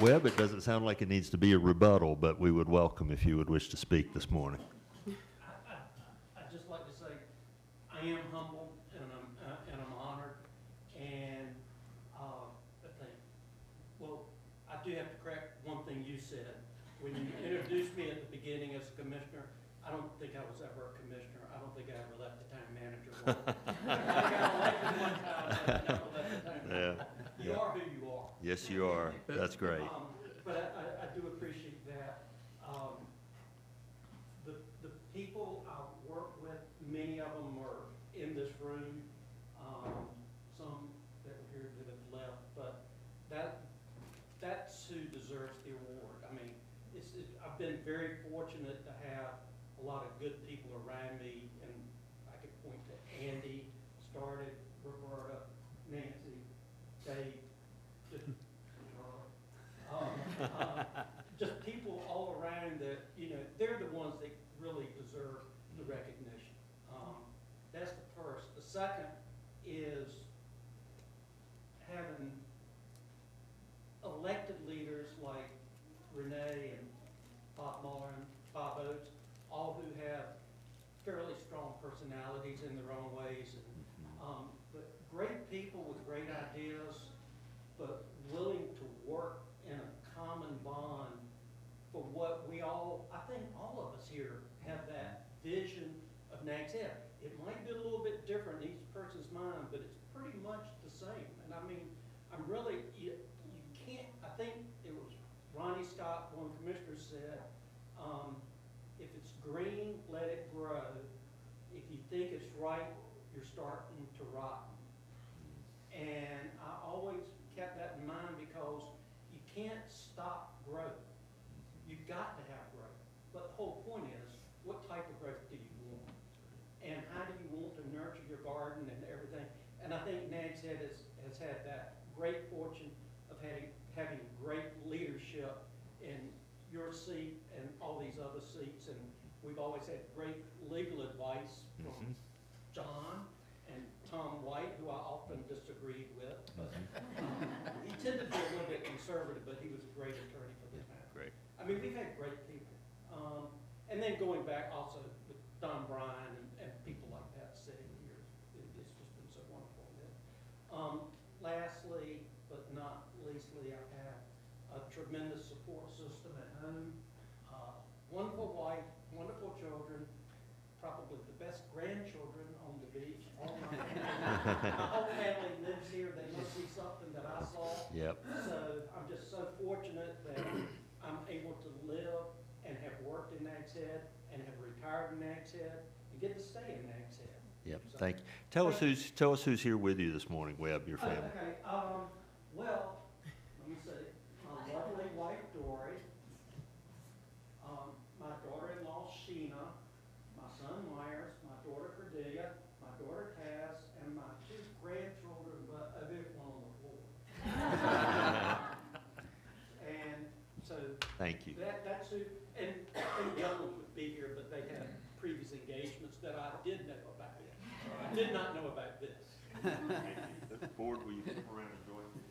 Webb, it doesn't sound like it needs to be a rebuttal, but we would welcome if you would wish to speak this morning. I'd just like to say I am humble, have to correct one thing you said. When you introduced me at the beginning as a commissioner, I don't think I was ever a commissioner. I don't think I ever left the town manager role. I got elected one time, but I never left the town manager role. You are who you are. Yes, you are. That's great. But I do appreciate that. The people I work with, many of them are in this room. Some that were here that have left, but that's who deserves the award. I mean, I've been very fortunate to have a lot of good people around me, and I could point to Andy, started, Roberta, Nancy, Dave, just just people all around that, you know, they're the ones that really deserve the recognition. That's the first. The second is having elected leaders like Renee and Bob Muller and Bob Oates, all who have fairly strong personalities in their own ways, and, but great people with great ideas, but willing to work in a common bond for what we all, I think all of us here have that vision of Nags Head. It might be a little bit different in each person's mind, but it's pretty much the same. And I mean, I'm really, you can't, I think it was Ronnie Scott, one commissioner, said, if it's green, let it grow. If you think it's right, you're starting to rot. And I always kept that in mind because you can't stop growth. You've got to have growth. But the whole point is, what type of growth do you want? And how do you want to nurture your garden and everything? And I think Nags Head has had that great fortune of having great leadership in your seat and all these other seats. And we've always had great legal advice from John and Tom White, who I often disagreed with. But he tended to be a little bit conservative, but he was a great attorney for the town. Great. I mean, we've had great people. And then going back also with Don Bryan and people like that sitting here, it's just been so wonderful. Lastly, but not leastly, I've had a tremendous support system at home, wonderful wife, wonderful children, probably the best grandchildren on the beach. All my whole family lives here. They must see something that I saw. Yep. So I'm just so fortunate that I'm able to live and have worked in Nags Head and have retired in Nags Head and get to stay in Nags Head. Yep. So, Thank you. Tell us who's here with you this morning, Webb, your family. Okay. Well, let me see. My lovely wife Dory, my daughter-in-law Sheena, my son Myers, my daughter Cordelia, my daughter Cass, and my two grandchildren, but there's one on the floor. And so Thank you. That's who, and I think the other ones would be here, but they had previous engagements that I did know about. I did not know about this. The board, will you come around and join me?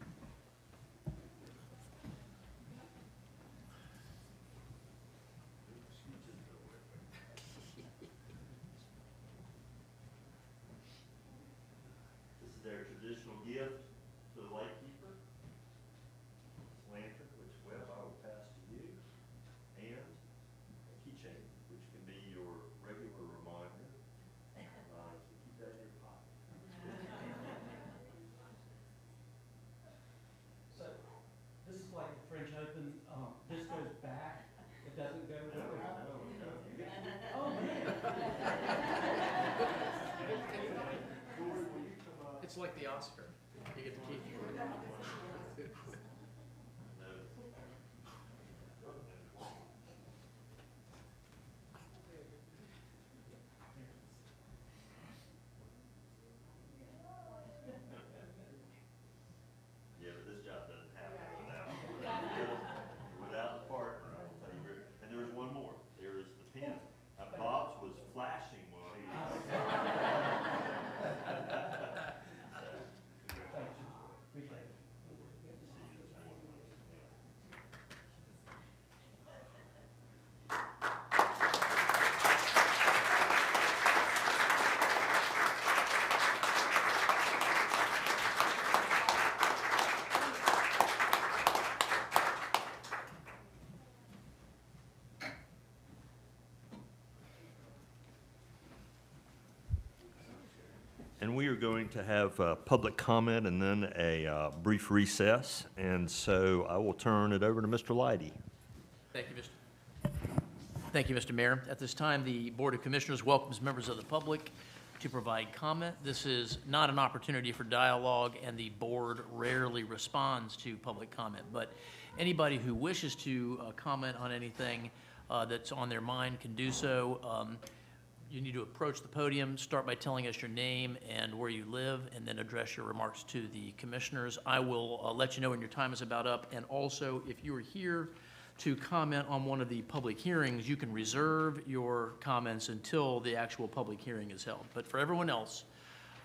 This is their traditional gift to the Lightkeeper. This lantern, which Webb I will pass to you, and a keychain, which can be your regular reminder. So keep that in your pocket. So this is like the French Open. This goes back. It doesn't go over. Oh man! It's like the Oscar. You get to keep. Yeah, but this job doesn't happen without the partner, I will tell you. And there is one more. There is the pen. Bob's was flashing while he was. we are going to have public comment and then a brief recess. And so I will turn it over to Mr. Leidy. Thank you, Mr. Mayor. At this time, the Board of Commissioners welcomes members of the public to provide comment. This is not an opportunity for dialogue, and the board rarely responds to public comment. But anybody who wishes to comment on anything that's on their mind can do so. You need to approach the podium, start by telling us your name and where you live, and then address your remarks to the commissioners. I will let you know when your time is about up. And also, if you are here to comment on one of the public hearings, you can reserve your comments until the actual public hearing is held. But for everyone else,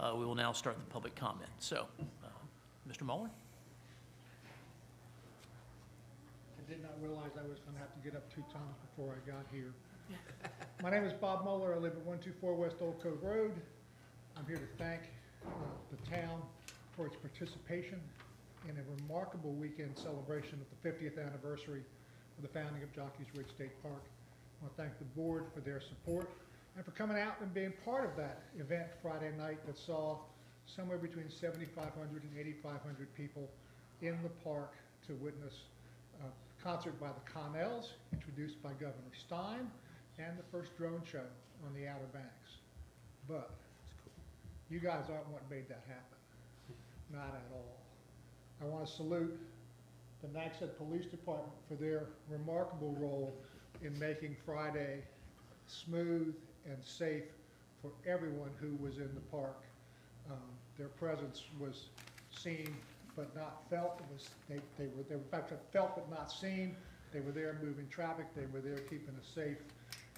we will now start the public comment. So, Mr. Muller? I did not realize I was going to have to get up 2 times before I got here. My name is Bob Muller. I live at 124 West Old Cove Road. I'm here to thank the town for its participation in a remarkable weekend celebration of the 50th anniversary of the founding of Jockey's Ridge State Park. I want to thank the board for their support and for coming out and being part of that event Friday night that saw somewhere between 7,500 and 8,500 people in the park to witness a concert by the Connells, introduced by Governor Stein, and the first drone show on the Outer Banks. But you guys aren't what made that happen. Not at all. I want to salute the Nags Police Department for their remarkable role in making Friday smooth and safe for everyone who was in the park. Their presence was seen but not felt. It was, they were in fact felt but not seen. They were there moving traffic. They were there keeping us safe.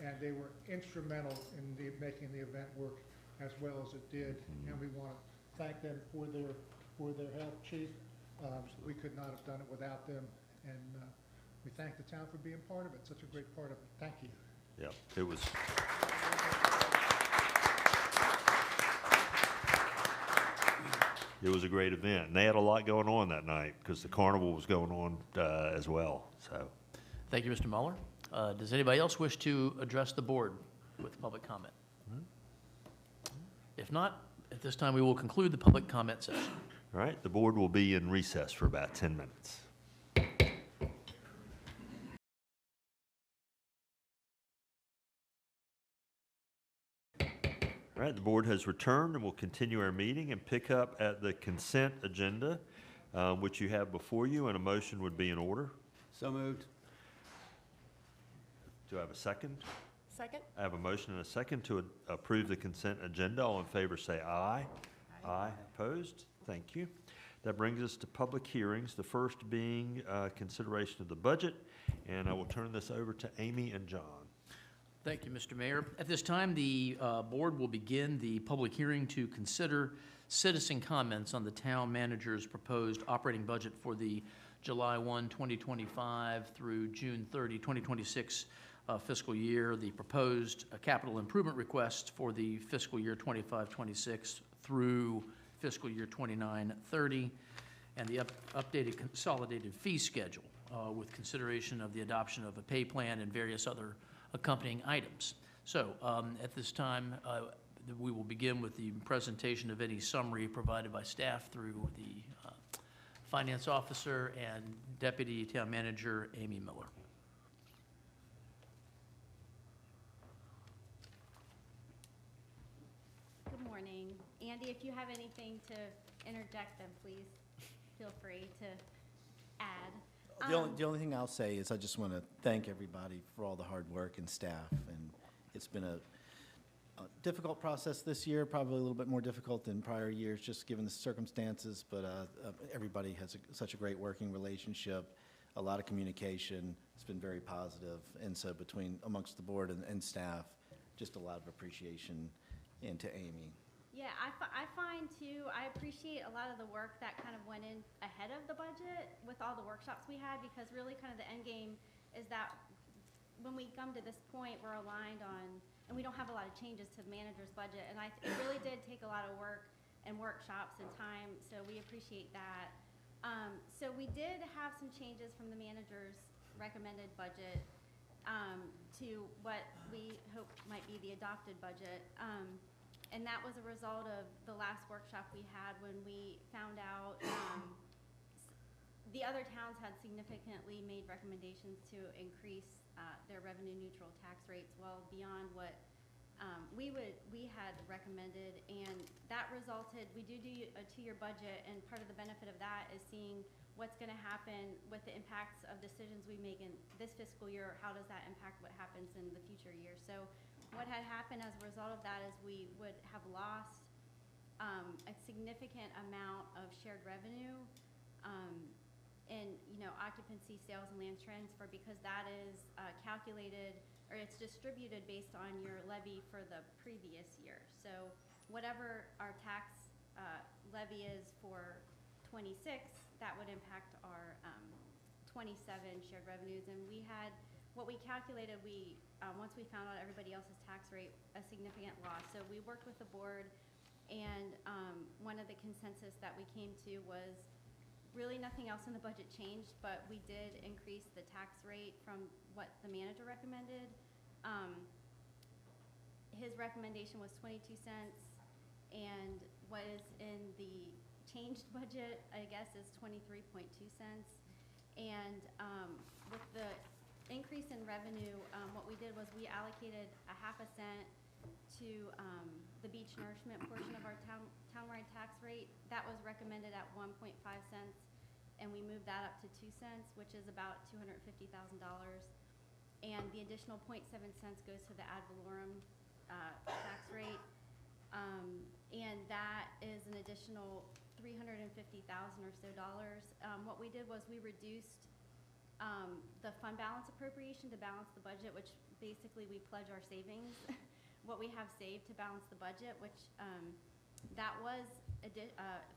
And they were instrumental in making the event work as well as it did. And we want to thank them for their help, Chief. We could not have done it without them. And we thank the town for being part of it, such a great part of it. Thank you. Yeah, it was. It was a great event. And they had a lot going on that night because the carnival was going on as well. So, Thank you, Mr. Muller. Does anybody else wish to address the board with public comment? If not, at this time we will conclude the public comment session. All right, the board will be in recess for about 10 minutes. All right, the board has returned and we'll continue our meeting and pick up at the consent agenda, which you have before you, and a motion would be in order. So moved. Do I have a second? Second? I have a motion and a second to approve the consent agenda. All in favor say aye. Aye. Opposed? Thank you. That brings us to public hearings, the first being consideration of the budget. And I will turn this over to Amy and John. Thank you, Mr. Mayor. At this time, the board will begin the public hearing to consider citizen comments on the town manager's proposed operating budget for the July 1, 2025 through June 30, 2026 fiscal year, the proposed capital improvement request for the fiscal year 25-26 through fiscal year 29-30, and the updated consolidated fee schedule with consideration of the adoption of a pay plan and various other accompanying items. So at this time, we will begin with the presentation of any summary provided by staff through the Finance Officer and Deputy Town Manager Amy Miller. Good morning. Andy, if you have anything to interject, then please feel free to add. The only thing I'll say is I just want to thank everybody for all the hard work and staff. And it's been a difficult process this year, probably a little bit more difficult than prior years, just given the circumstances. But everybody has such a great working relationship, a lot of communication. It's been very positive. And so amongst the board and staff, just a lot of appreciation. And to Amy. Yeah, I find too, I appreciate a lot of the work that kind of went in ahead of the budget with all the workshops we had, because really kind of the end game is that when we come to this point, we're aligned on, and we don't have a lot of changes to the manager's budget. And it really did take a lot of work and workshops and time, so we appreciate that. So we did have some changes from the manager's recommended budget to what we hope might be the adopted budget. and that was a result of the last workshop we had when we found out the other towns had significantly made recommendations to increase their revenue neutral tax rates well beyond what we had recommended, and that resulted, we do a 2-year budget, and part of the benefit of that is seeing what's going to happen with the impacts of decisions we make in this fiscal year. How does that impact what happens in the future years? So what had happened as a result of that is we would have lost a significant amount of shared revenue in occupancy, sales, and land transfer, because that is calculated, or it's distributed based on your levy for the previous year. So whatever our tax levy is for 26, that would impact our 27 shared revenues. And we had, what we calculated, once we found out everybody else's tax rate, a significant loss. So we worked with the board, and one of the consensus that we came to was really nothing else in the budget changed, but we did increase the tax rate from what the manager recommended. His recommendation was 22 cents, and what is in the changed budget, I guess, is 23.2 cents. And with the increase in revenue, what we did was we allocated a ½ cent to the beach nourishment portion of our townwide tax rate. That was recommended at 1.5 cents, and we moved that up to 2 cents, which is about $250,000. And the additional 0.7 cents goes to the ad valorem tax rate, and that is an additional $350,000 or so dollars. What we did was we reduced the fund balance appropriation to balance the budget, which basically we pledge our savings, what we have saved to balance the budget, which that was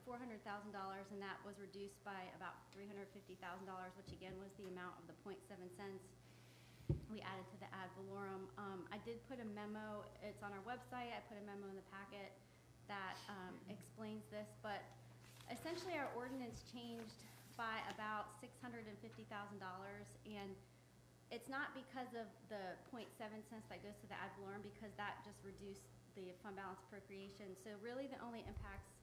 $400,000, and that was reduced by about $350,000, which again was the amount of the 0.7 cents we added to the ad valorem. I did put a memo, it's on our website, I put a memo in the packet that explains this, but essentially our ordinance changed by about $650,000, and it's not because of the 0.7 cents that goes to the ad valorem, because that just reduced the fund balance appropriation. So really the only impacts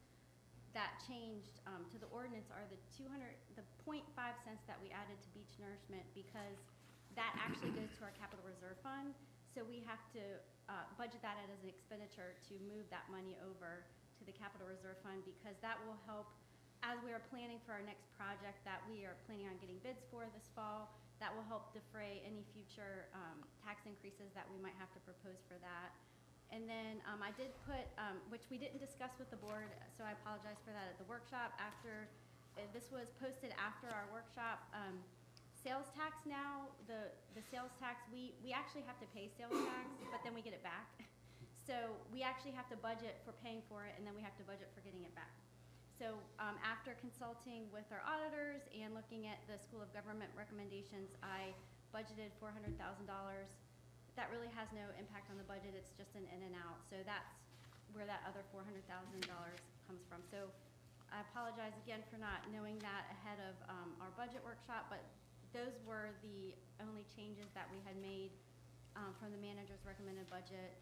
that changed to the ordinance are the 0.5 cents that we added to beach nourishment, because that actually goes to our capital reserve fund. So we have to budget that as an expenditure to move that money over to the capital reserve fund, because that will help as we are planning for our next project that we are planning on getting bids for this fall. That will help defray any future tax increases that we might have to propose for that. And then I did put, which we didn't discuss with the board, so I apologize for that at the workshop. After this was posted after our workshop, sales tax now, the sales tax, we actually have to pay sales tax, but then we get it back. So we actually have to budget for paying for it, and then we have to budget for getting it back. So after consulting with our auditors and looking at the School of Government recommendations, I budgeted $400,000. That really has no impact on the budget. It's just an in and out. So that's where that other $400,000 comes from. So I apologize again for not knowing that ahead of our budget workshop, but those were the only changes that we had made from the manager's recommended budget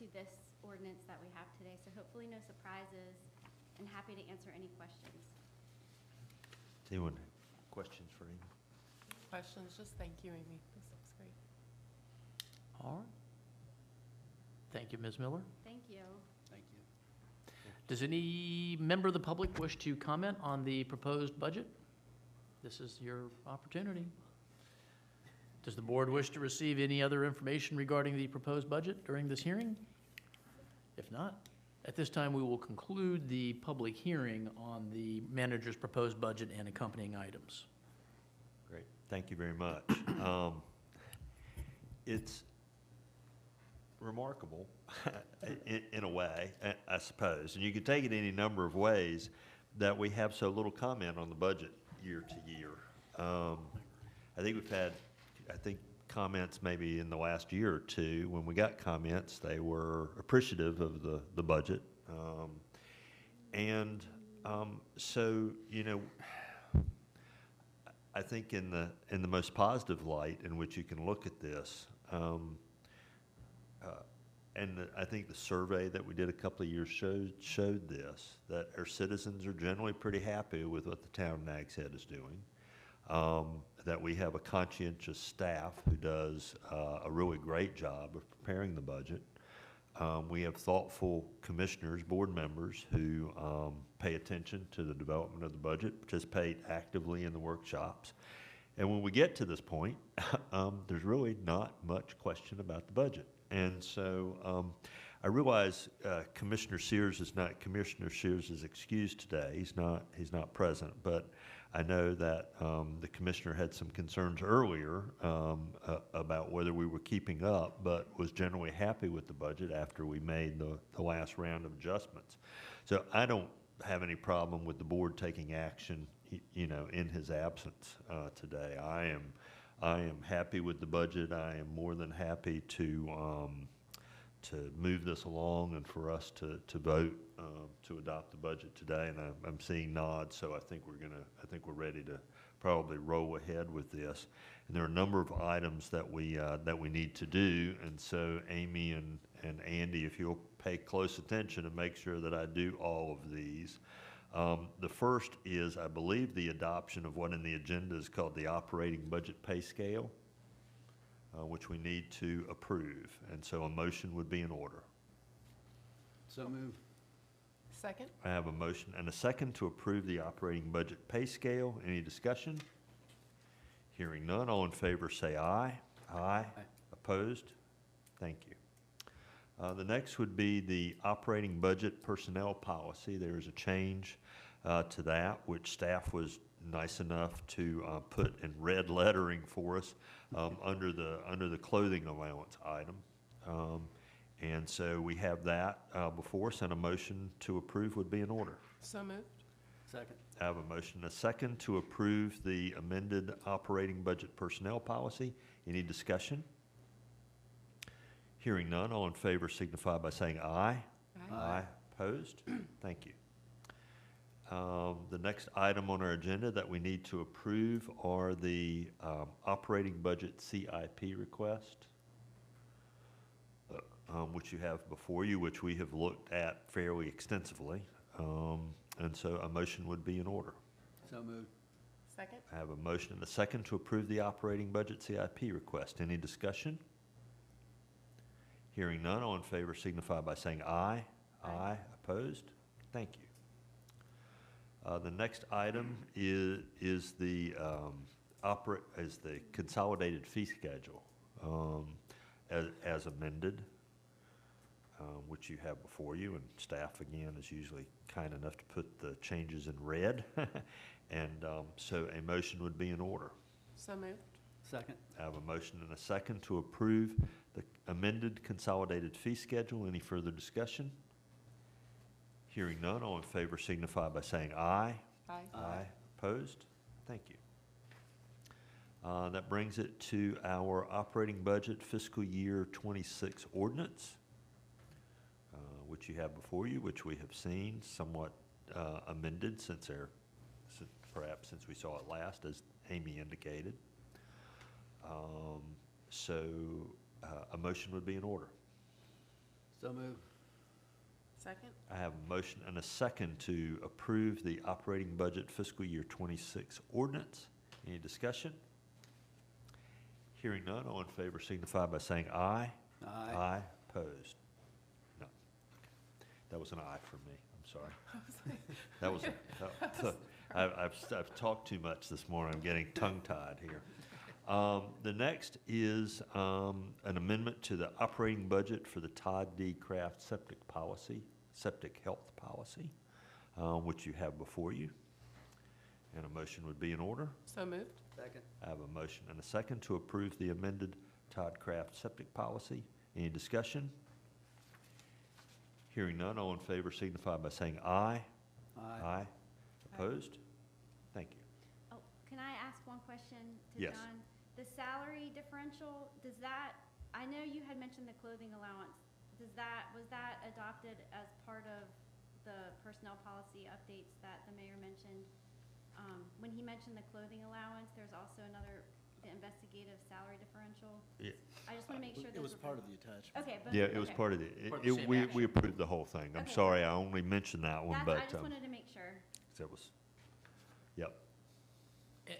to this ordinance that we have today. So hopefully no surprises, and happy to answer any questions. Anyone questions for Amy? Questions? Just thank you, Amy. This looks great. All right. Thank you, Ms. Miller. Thank you. Thank you. Does any member of the public wish to comment on the proposed budget? This is your opportunity. Does the board wish to receive any other information regarding the proposed budget during this hearing? If not, at this time we will conclude the public hearing on the manager's proposed budget and accompanying items. Great, thank you very much. It's remarkable in a way, I suppose, and you could take it any number of ways, that we have so little comment on the budget year to year. I think we've had, comments maybe in the last year or two. When we got comments, they were appreciative of the budget. So, you know, I think in the most positive light in which you can look at this, I think the survey that we did a couple of years showed this, that our citizens are generally pretty happy with what the town of Nags Head is doing. That we have a conscientious staff who does a really great job of preparing the budget. We have thoughtful commissioners, board members who pay attention to the development of the budget, participate actively in the workshops. And when we get to this point, there's really not much question about the budget. And so I realize Commissioner Sears is excused today. He's not present, but I know that the commissioner had some concerns earlier about whether we were keeping up, but was generally happy with the budget after we made the last round of adjustments. So I don't have any problem with the board taking action, in his absence today. I am happy with the budget. I am more than happy to move this along and for us to vote to adopt the budget today. And I'm seeing nods, so I think we're ready to probably roll ahead with this. And there are a number of items that we need to do. And so Amy and Andy, if you'll pay close attention and make sure that I do all of these. The first is, I believe, the adoption of what in the agenda is called the operating budget pay scale, which we need to approve. And so a motion would be in order. So moved. Second? I have a motion and a second to approve the operating budget pay scale. Any discussion? Hearing none, all in favor say aye. Aye. Opposed? Thank you. The next would be the operating budget personnel policy. There is a change to that, which staff was nice enough to put in red lettering for us under the clothing allowance item. And so we have that before us, and a motion to approve would be in order. So moved. Second. I have a motion and a second to approve the amended operating budget personnel policy. Any discussion? Hearing none, all in favor signify by saying aye. Aye. Aye. Opposed? Thank you. The next item on our agenda that we need to approve are the operating budget CIP request, which you have before you, which we have looked at fairly extensively. And so a motion would be in order. So moved. Second? I have a motion and a second to approve the operating budget CIP request. Any discussion? Hearing none, all in favor signify by saying aye. Aye. Opposed? Thank you. The next item is the consolidated fee schedule as amended, which you have before you, and staff again is usually kind enough to put the changes in red. And so a motion would be in order. So moved. Second. I have a motion and a second to approve the amended consolidated fee schedule. Any further discussion? Hearing none, all in favor signify by saying aye. Aye. Aye. Opposed? Thank you. That brings it to our operating budget fiscal year 26 ordinance, which you have before you, which we have seen somewhat amended perhaps since we saw it last, as Amy indicated. So a motion would be in order. So moved. Second? I have a motion and a second to approve the operating budget fiscal year 26 ordinance. Any discussion? Hearing none, all in favor signify by saying aye. Aye. Aye. Opposed? No. Okay. That was an aye from me. I'm sorry. That was I've talked too much this morning. I'm getting tongue-tied here. The next is an amendment to the operating budget for the Todd D. Kraft septic health policy, which you have before you. And a motion would be in order. So moved. Second. I have a motion and a second to approve the amended Todd Kraft septic policy. Any discussion? Hearing none, all in favor signify by saying aye. Aye. Aye. Opposed? Thank you. Oh, can I ask one question to Yes. John? The salary differential, I know you had mentioned the clothing allowance. Was that adopted as part of the personnel policy updates that the mayor mentioned? When he mentioned the clothing allowance, there's also another the investigative salary differential. Yeah. I just want to make sure It was those part were. of the attachment. Okay, but. Yeah, it was okay. part of the, Part of the same we action. approved the whole thing. I'm Okay. sorry, I only mentioned that one, That's, but, I just wanted to make sure. that was, yep.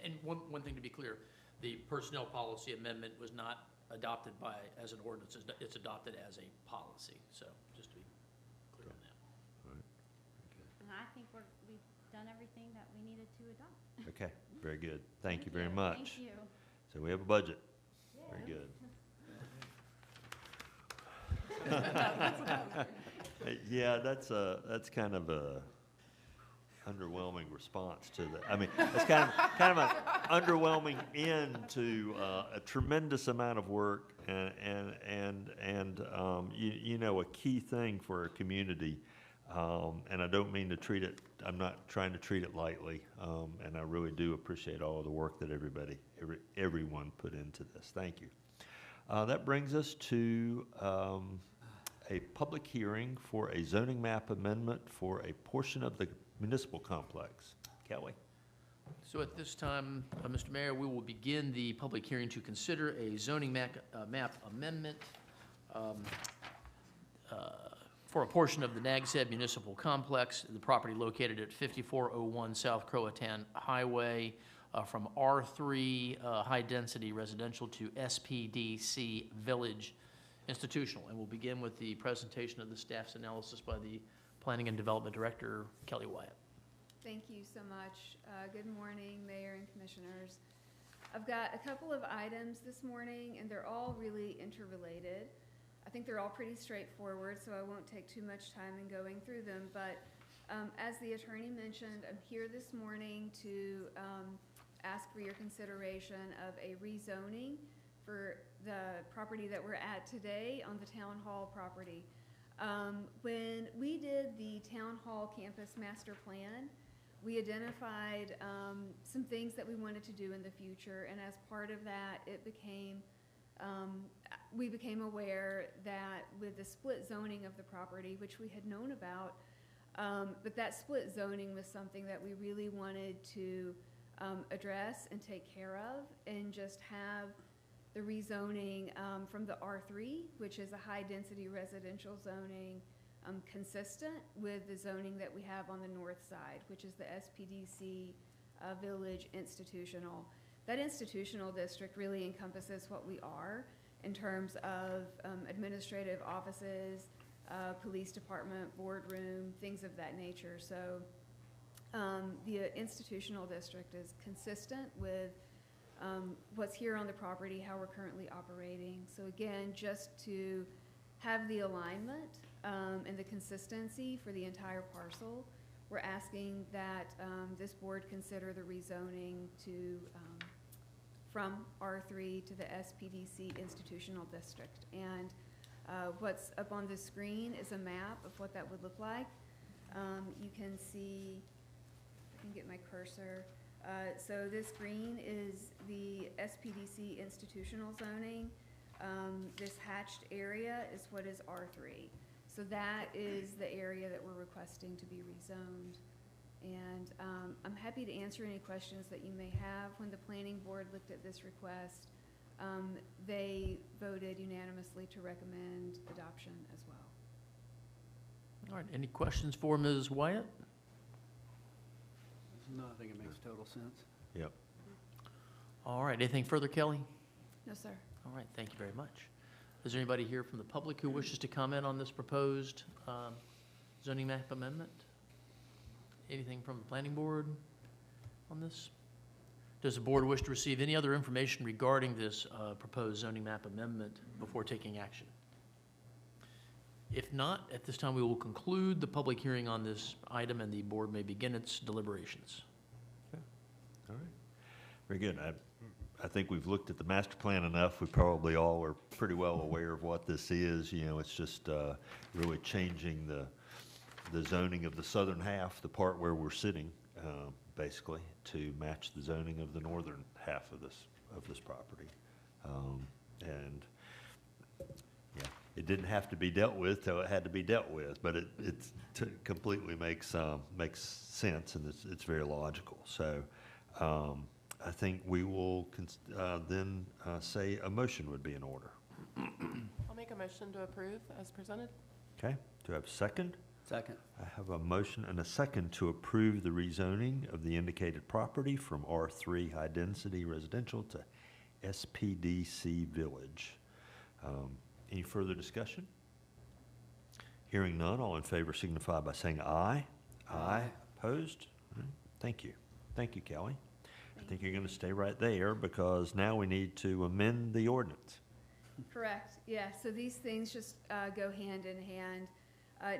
And one thing to be clear, the personnel policy amendment was not adopted as an ordinance, it's adopted as a policy, so just to be clear on that. And I think we've done everything that we needed to adopt. Okay, very good. Thank you very much. Thank you. So we have a budget. Very good. Yeah, that's kind of a underwhelming response to the, I mean, it's kind of an underwhelming end to a tremendous amount of work and you know, a key thing for a community. And I don't mean to treat it, I'm not trying to treat it lightly. And I really do appreciate all of the work that everyone put into this. Thank you. That brings us to a public hearing for a zoning map amendment for a portion of the municipal complex. Kelly? So at this time, Mr. Mayor, we will begin the public hearing to consider a zoning map amendment for a portion of the Nags Municipal Complex, the property located at 5401 South Croatan Highway, from R3 high-density residential to SPDC Village Institutional. And we'll begin with the presentation of the staff's analysis by the Planning and Development Director, Kelly Wyatt. Thank you so much. Good morning, Mayor and Commissioners. I've got a couple of items this morning, and they're all really interrelated. I think they're all pretty straightforward, so I won't take too much time in going through them. But as the attorney mentioned, I'm here this morning to ask for your consideration of a rezoning for the property that we're at today on the Town Hall property. When we did the Town Hall campus master plan, we identified some things that we wanted to do in the future, and as part of that, we became aware that with the split zoning of the property, which we had known about, but that split zoning was something that we really wanted to address and take care of, and just have the rezoning from the R3, which is a high-density residential zoning, consistent with the zoning that we have on the north side, which is the SPDC Village Institutional. That institutional district really encompasses what we are in terms of administrative offices, police department, boardroom, things of that nature. So the institutional district is consistent with what's here on the property, how we're currently operating. So again, just to have the alignment and the consistency for the entire parcel, we're asking that this board consider the rezoning to from R3 to the SPDC institutional district. And what's up on the screen is a map of what that would look like. You can see, I can get my cursor. So this green is the SPDC institutional zoning. This hatched area is what is R3. So that is the area that we're requesting to be rezoned. And I'm happy to answer any questions that you may have. When the planning board looked at this request, they voted unanimously to recommend adoption as well. All right, any questions for Ms. Wyatt? No, I think it makes total sense. Yep. All right, anything further, Kelly? No, sir. All right, thank you very much. Is there anybody here from the public who wishes to comment on this proposed zoning map amendment? Anything from the planning board on this? Does the board wish to receive any other information regarding this proposed zoning map amendment before taking action? If not, at this time we will conclude the public hearing on this item and the board may begin its deliberations. Okay. All right. Very good. I think we've looked at the master plan enough. We probably all are pretty well aware of what this is. You know, it's just really changing the zoning of the southern half, the part where we're sitting, basically, to match the zoning of the northern half of this property. And yeah, it didn't have to be dealt with till it had to be dealt with, but it completely makes sense, and it's very logical. So I think we will then say a motion would be in order. I'll make a motion to approve as presented. Okay, do I have a second? Second. I have a motion and a second to approve the rezoning of the indicated property from R3 High Density Residential to SPDC Village. Any further discussion? Hearing none, all in favor signify by saying aye. Aye. Opposed? All right. Thank you. Thank you, Kelly. I think you're going to stay right there because now we need to amend the ordinance. Correct, yeah, so these things just go hand in hand.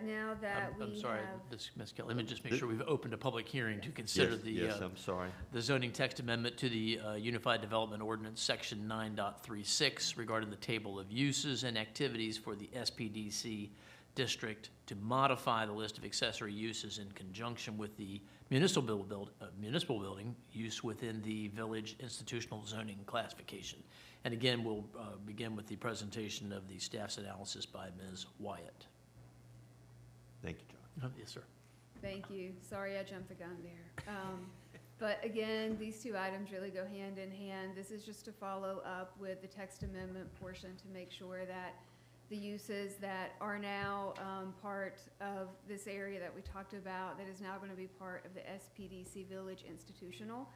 Now that I'm sorry, have. Ms. Kelly, let me just make sure we've opened a public hearing to consider Yes, I'm sorry. the zoning text amendment to the Unified Development Ordinance, Section 9.36, regarding the table of uses and activities for the SPDC district to modify the list of accessory uses in conjunction with the municipal building use within the village institutional zoning classification. And again, we'll begin with the presentation of the staff's analysis by Ms. Wyatt. Thank you, John. Yes, sir. Thank you. Sorry I jumped the gun there. But again, these two items really go hand in hand. This is just to follow up with the text amendment portion to make sure that the uses that are now part of this area that we talked about, that is now going to be part of the SPDC Village Institutional,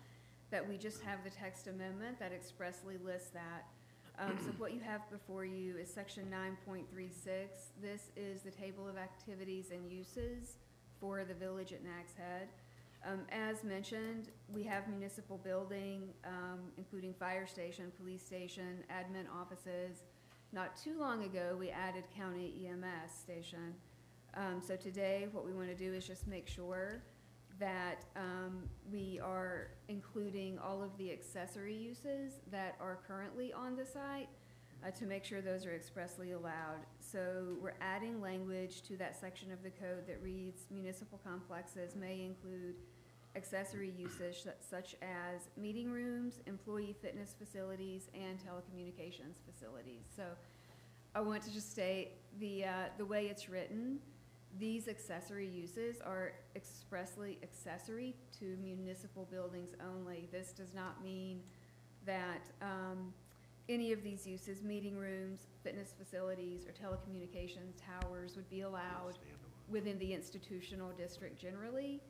that we just have the text amendment that expressly lists that. So what you have before you is section 9.36. This is the table of activities and uses for the village at Nags Head. As mentioned, we have municipal building, including fire station, police station, admin offices. Not too long ago, we added county EMS station. So today, what we want to do is just make sure that we are including all of the accessory uses that are currently on the site to make sure those are expressly allowed. So we're adding language to that section of the code that reads municipal complexes may include accessory uses such as meeting rooms, employee fitness facilities, and telecommunications facilities. So I want to just state the way it's written, these accessory uses are expressly accessory to municipal buildings only. This does not mean that any of these uses, meeting rooms, fitness facilities, or telecommunications towers would be allowed within the institutional district generally,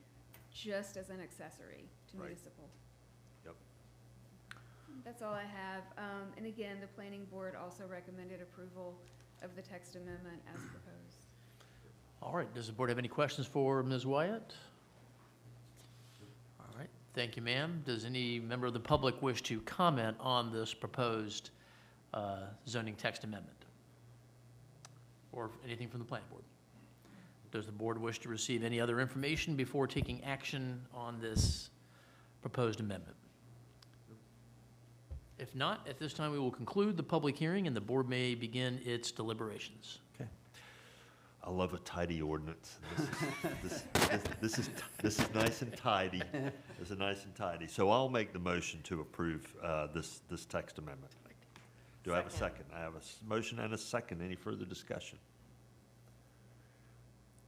just as an accessory to municipal. Yep. That's all I have. And again, the planning board also recommended approval of the text amendment as proposed. All right, does the board have any questions for Ms. Wyatt? All right, thank you, ma'am. Does any member of the public wish to comment on this proposed zoning text amendment? Or anything from the planning board? Does the board wish to receive any other information before taking action on this proposed amendment? If not, at this time we will conclude the public hearing and the board may begin its deliberations. Okay. I love a tidy ordinance. This is nice and tidy. This is nice and tidy. So I'll make the motion to approve this text amendment. Do I have a second? I have a motion and a second. Any further discussion?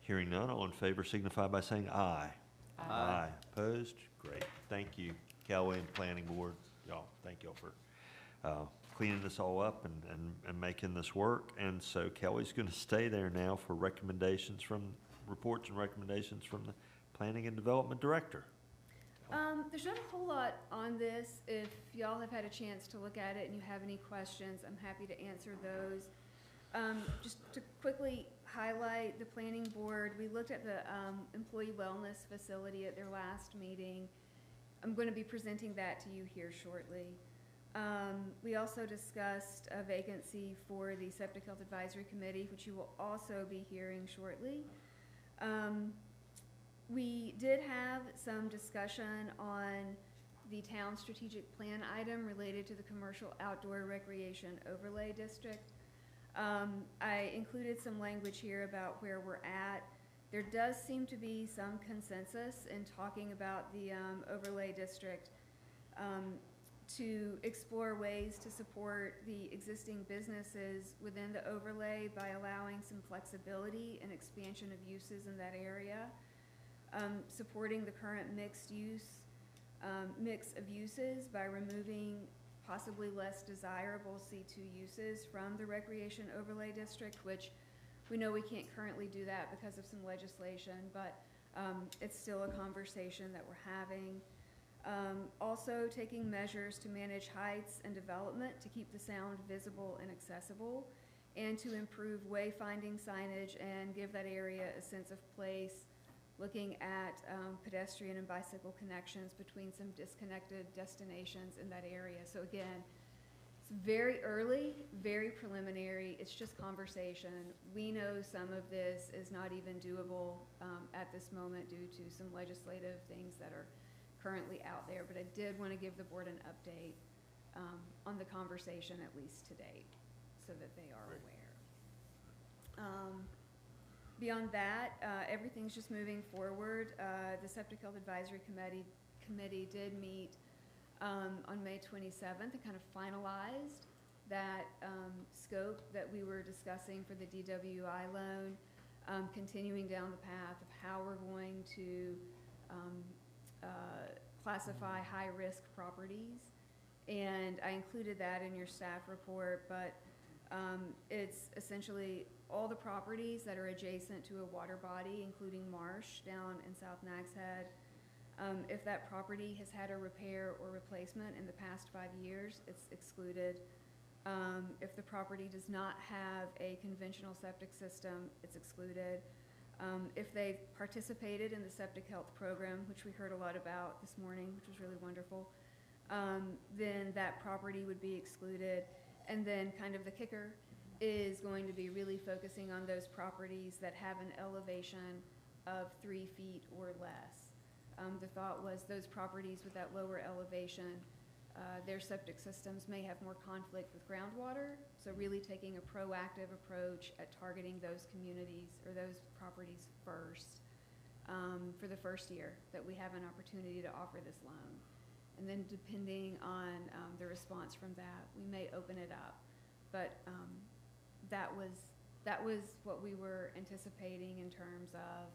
Hearing none, all in favor signify by saying aye. Aye. Opposed? Great. Thank you, Kelly and Planning Board. Y'all, thank y'all for cleaning this all up and making this work. And so Kelly's going to stay there now for recommendations from, reports and recommendations from the Planning and Development Director. There's not a whole lot on this. If y'all have had a chance to look at it and you have any questions, I'm happy to answer those. Just to quickly highlight the planning board, we looked at the employee wellness facility at their last meeting. I'm going to be presenting that to you here shortly. We also discussed a vacancy for the Septic Health Advisory Committee, which you will also be hearing shortly. We did have some discussion on the town strategic plan item related to the commercial outdoor recreation overlay district. I included some language here about where we're at. There does seem to be some consensus in talking about the overlay district to explore ways to support the existing businesses within the overlay by allowing some flexibility and expansion of uses in that area, supporting the current mixed use mix of uses by removing possibly less desirable C2 uses from the recreation overlay district, which we know we can't currently do that because of some legislation, but it's still a conversation that we're having. Also taking measures to manage heights and development to keep the sound visible and accessible, and to improve wayfinding signage and give that area a sense of place, looking at pedestrian and bicycle connections between some disconnected destinations in that area. So again, it's very early, very preliminary. It's just conversation. We know some of this is not even doable at this moment due to some legislative things that are currently out there, but I did want to give the board an update on the conversation, at least to date, so that they are aware. Beyond that, everything's just moving forward. The Septic Health Advisory Committee did meet on May 27th and kind of finalized that scope that we were discussing for the DWI loan, continuing down the path of how we're going to classify high-risk properties. And I included that in your staff report, but it's essentially all the properties that are adjacent to a water body, including marsh down in South Nags Head. If that property has had a repair or replacement in the past 5 years, it's excluded. If the property does not have a conventional septic system, it's excluded. If they've participated in the septic health program, which we heard a lot about this morning, which was really wonderful, then that property would be excluded. And then kind of the kicker is going to be really focusing on those properties that have an elevation of 3 feet or less. The thought was those properties with that lower elevation, their septic systems may have more conflict with groundwater, so really taking a proactive approach at targeting those communities or those properties first for the first year that we have an opportunity to offer this loan. And then depending on the response from that, we may open it up. But that was what we were anticipating in terms of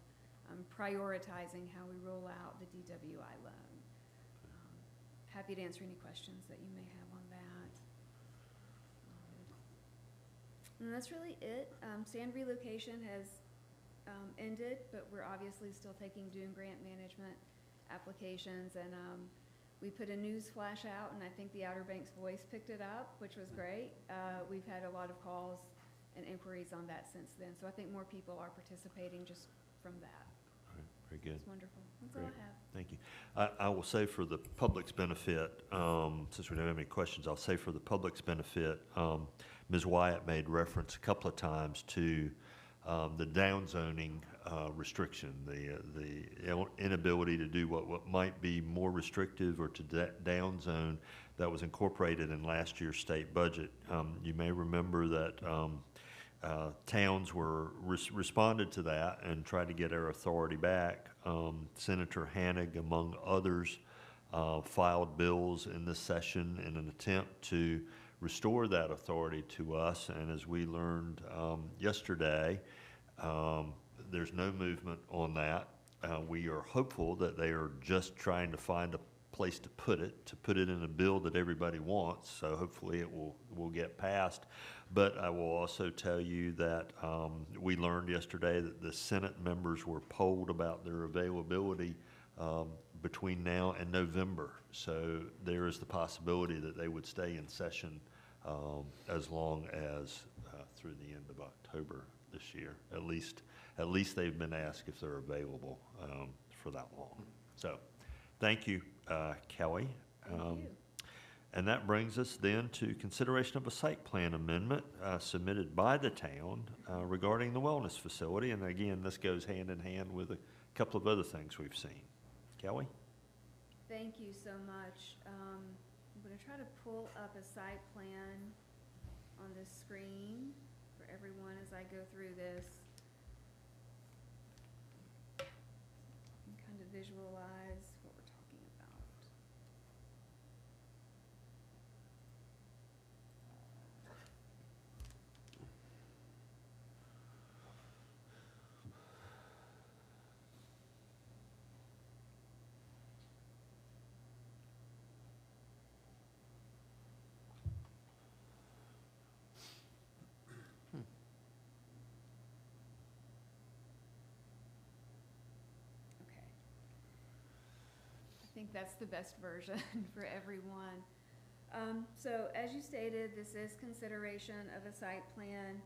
prioritizing how we roll out the DWI loan. Happy to answer any questions that you may have on that. And that's really it. Sand relocation has ended, but we're obviously still taking dune grant management applications, and we put a news flash out, and I think the Outer Banks Voice picked it up, which was great. We've had a lot of calls and inquiries on that since then, so I think more people are participating just from that. All right, very good. It's wonderful. That's Great. all I have. Thank you. I will say for the public's benefit, since we don't have any questions, I'll say for the public's benefit, Ms. Wyatt made reference a couple of times to the downzoning restriction, the inability to do what might be more restrictive or to downzone that was incorporated in last year's state budget. You may remember that towns were responded to that and tried to get our authority back. Senator Hannig, among others, filed bills in this session in an attempt to restore that authority to us. And as we learned yesterday, there's no movement on that. We are hopeful that they are just trying to find a place to put it in a bill that everybody wants. So hopefully it will get passed. But I will also tell you that we learned yesterday that the Senate members were polled about their availability between now and November. So there is the possibility that they would stay in session as long as through the end of October this year. At least they've been asked if they're available for that long. So thank you, Kelly. Thank you. And that brings us then to consideration of a site plan amendment submitted by the town regarding the wellness facility. And again, this goes hand in hand with a couple of other things we've seen. Kelly? Thank you so much. I'm going to try to pull up a site plan on the screen for everyone as I go through this and kind of visualize what we're talking about. think that's the best version for everyone. So as you stated, this is consideration of a site plan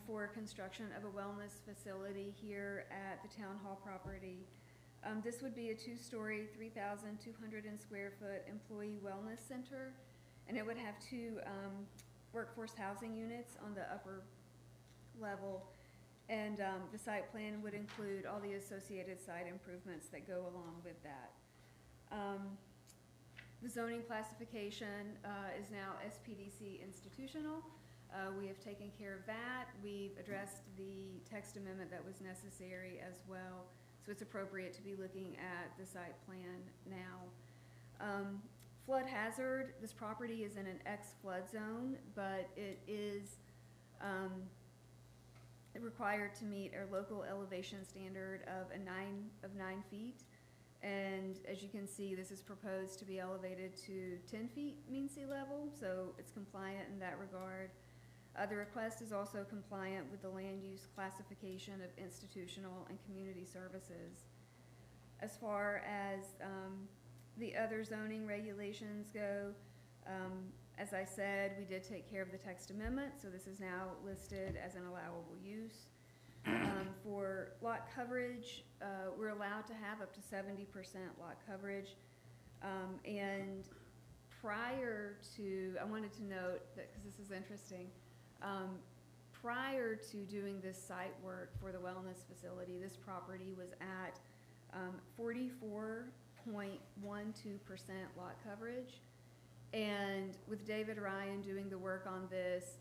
for construction of a wellness facility here at the town hall property. This would be a 2-story, 3,200 square foot employee wellness center, and it would have 2 workforce housing units on the upper level. And the site plan would include all the associated site improvements that go along with that. The zoning classification is now SPDC institutional. We have taken care of that. We've addressed the text amendment that was necessary as well. So it's appropriate to be looking at the site plan now. Flood hazard, this property is in an X-flood zone, but it is required to meet our local elevation standard of 9 feet. And as you can see, this is proposed to be elevated to 10 feet mean sea level, so it's compliant in that regard. The request is also compliant with the land use classification of institutional and community services. As far as the other zoning regulations go, as I said, we did take care of the text amendment, so this is now listed as an allowable use. For lot coverage, we're allowed to have up to 70% lot coverage. And prior to, I wanted to note that, because this is interesting, prior to doing this site work for the wellness facility, this property was at 44.12% lot coverage. And with David Ryan doing the work on this,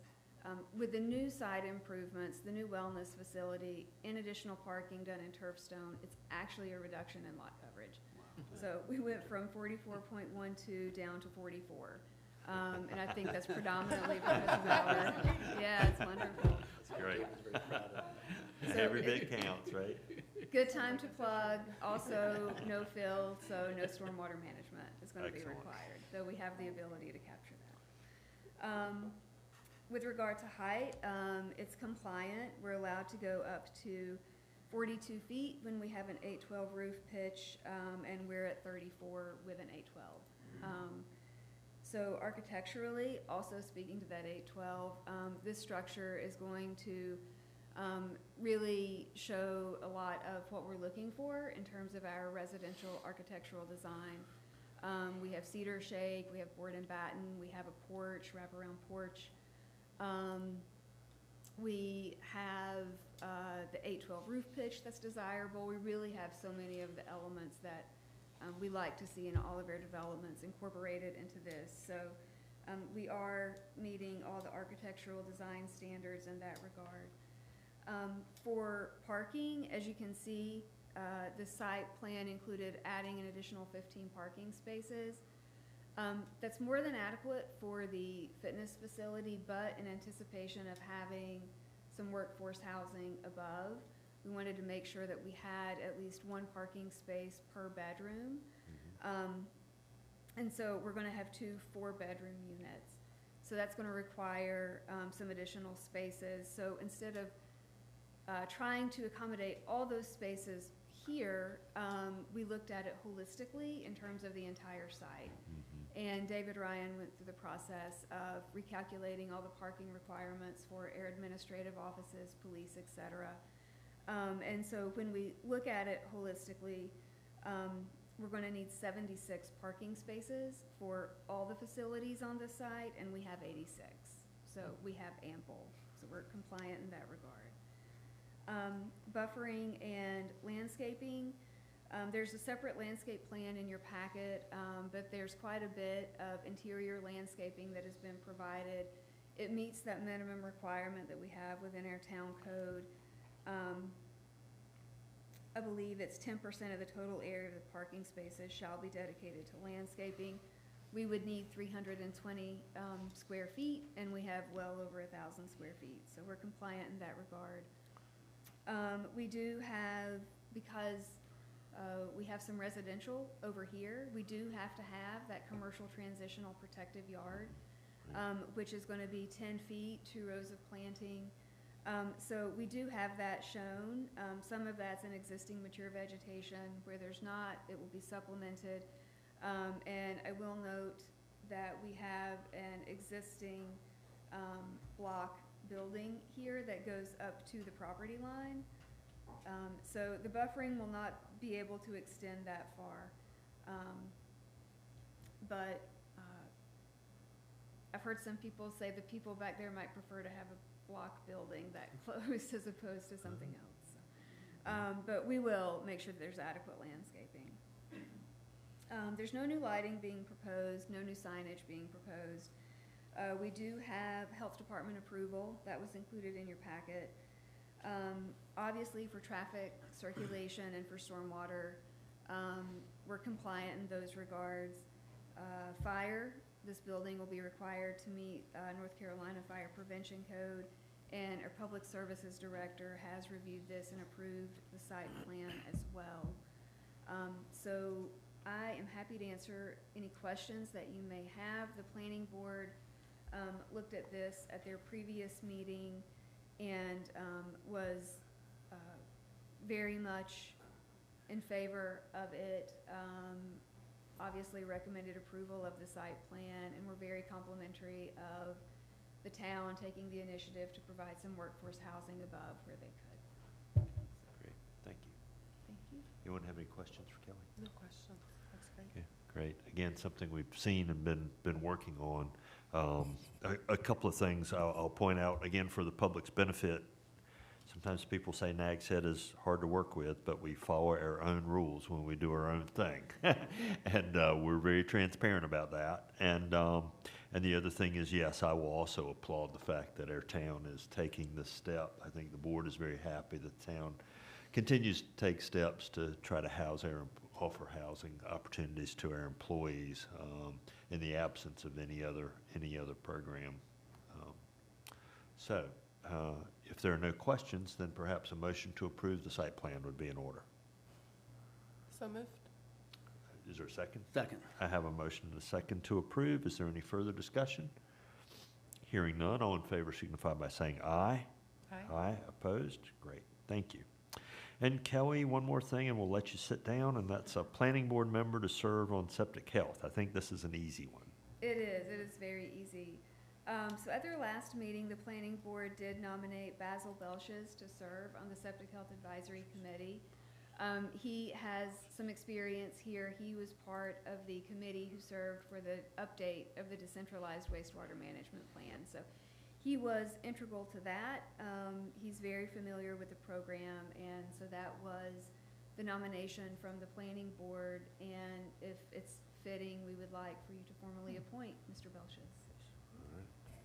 with the new site improvements, the new wellness facility, and additional parking done in turf stone, it's actually a reduction in lot coverage. So we went from 44.12 down to 44. And I think that's predominantly because of our, yeah, it's wonderful. That's great. So Every bit counts, right? Good time to plug, also no fill, so no stormwater management is going to be required, though we have the ability to capture that. With regard to height, it's compliant. We're allowed to go up to 42 feet when we have an 812 roof pitch, and we're at 34 with an 812. So architecturally, also speaking to that 812, this structure is going to really show a lot of what we're looking for in terms of our residential architectural design. We have cedar shake, we have board and batten, we have a porch, wraparound porch. We have the 812 roof pitch that's desirable. We really have so many of the elements that we like to see in all of our developments incorporated into this. So we are meeting all the architectural design standards in that regard. For parking, as you can see, the site plan included adding an additional 15 parking spaces. That's more than adequate for the fitness facility, but in anticipation of having some workforce housing above, we wanted to make sure that we had at least 1 parking space per bedroom. And so we're going to have 2 4-bedroom units. So that's going to require some additional spaces. So instead of trying to accommodate all those spaces here, we looked at it holistically in terms of the entire site. And David Ryan went through the process of recalculating all the parking requirements for our administrative offices, police, et cetera. And so when we look at it holistically, we're going to need 76 parking spaces for all the facilities on the site, and we have 86. So we have ample. So we're compliant in that regard. Buffering and landscaping. There's a separate landscape plan in your packet, but there's quite a bit of interior landscaping that has been provided. It meets that minimum requirement that we have within our town code. I believe it's 10% of the total area of the parking spaces shall be dedicated to landscaping. We would need 320 square feet, and we have well over 1,000 square feet, so we're compliant in that regard. We do have, because we have some residential over here, we do have to have that commercial transitional protective yard, which is going to be 10 feet, 2 rows of planting. So we do have that shown. Some of that's an existing mature vegetation. Where there's not, it will be supplemented. And I will note that we have an existing block building here that goes up to the property line. So the buffering will not be able to extend that far. But I've heard some people say the people back there might prefer to have a block building that close as opposed to something else. But we will make sure that there's adequate landscaping. There's no new lighting being proposed, no new signage being proposed. We do have health department approval that was included in your packet. Obviously for traffic circulation and for stormwater, we're compliant in those regards. Fire, this building will be required to meet North Carolina Fire Prevention Code, and our Public Services Director has reviewed this and approved the site plan as well. So I am happy to answer any questions that you may have. The Planning Board looked at this at their previous meeting and was very much in favor of it. Obviously recommended approval of the site plan, and we're very complimentary of the town taking the initiative to provide some workforce housing above where they could. Great, thank you. Thank you. Anyone have any questions for Kelly? No questions. That's great. Okay, great. Again, something we've seen and been working on. A couple of things I'll point out, again, for the public's benefit. Sometimes people say Nags Head is hard to work with, but we follow our own rules when we do our own thing. And we're very transparent about that. And the other thing is, yes, I will also applaud the fact that our town is taking this step. I think the board is very happy that the town continues to take steps to try to offer housing opportunities to our employees in the absence of any other program. If there are no questions, then perhaps a motion to approve the site plan would be in order. So moved. Is there a second? Second. I have a motion and a second to approve. Is there any further discussion? Hearing none, all in favor signify by saying aye. Aye. Aye. Opposed? Great. Thank you. And Kelly, one more thing, and we'll let you sit down, and that's a planning board member to serve on septic health. I think this is an easy one. It is very easy. So at their last meeting, the planning board did nominate Basil Belches to serve on the Septic Health Advisory Committee. He has some experience here. He was part of the committee who served for the update of the decentralized wastewater management plan. So he was integral to that. He's very familiar with the program, and so that was the nomination from the planning board. And if it's fitting, we would like for you to formally appoint Mr. Belches.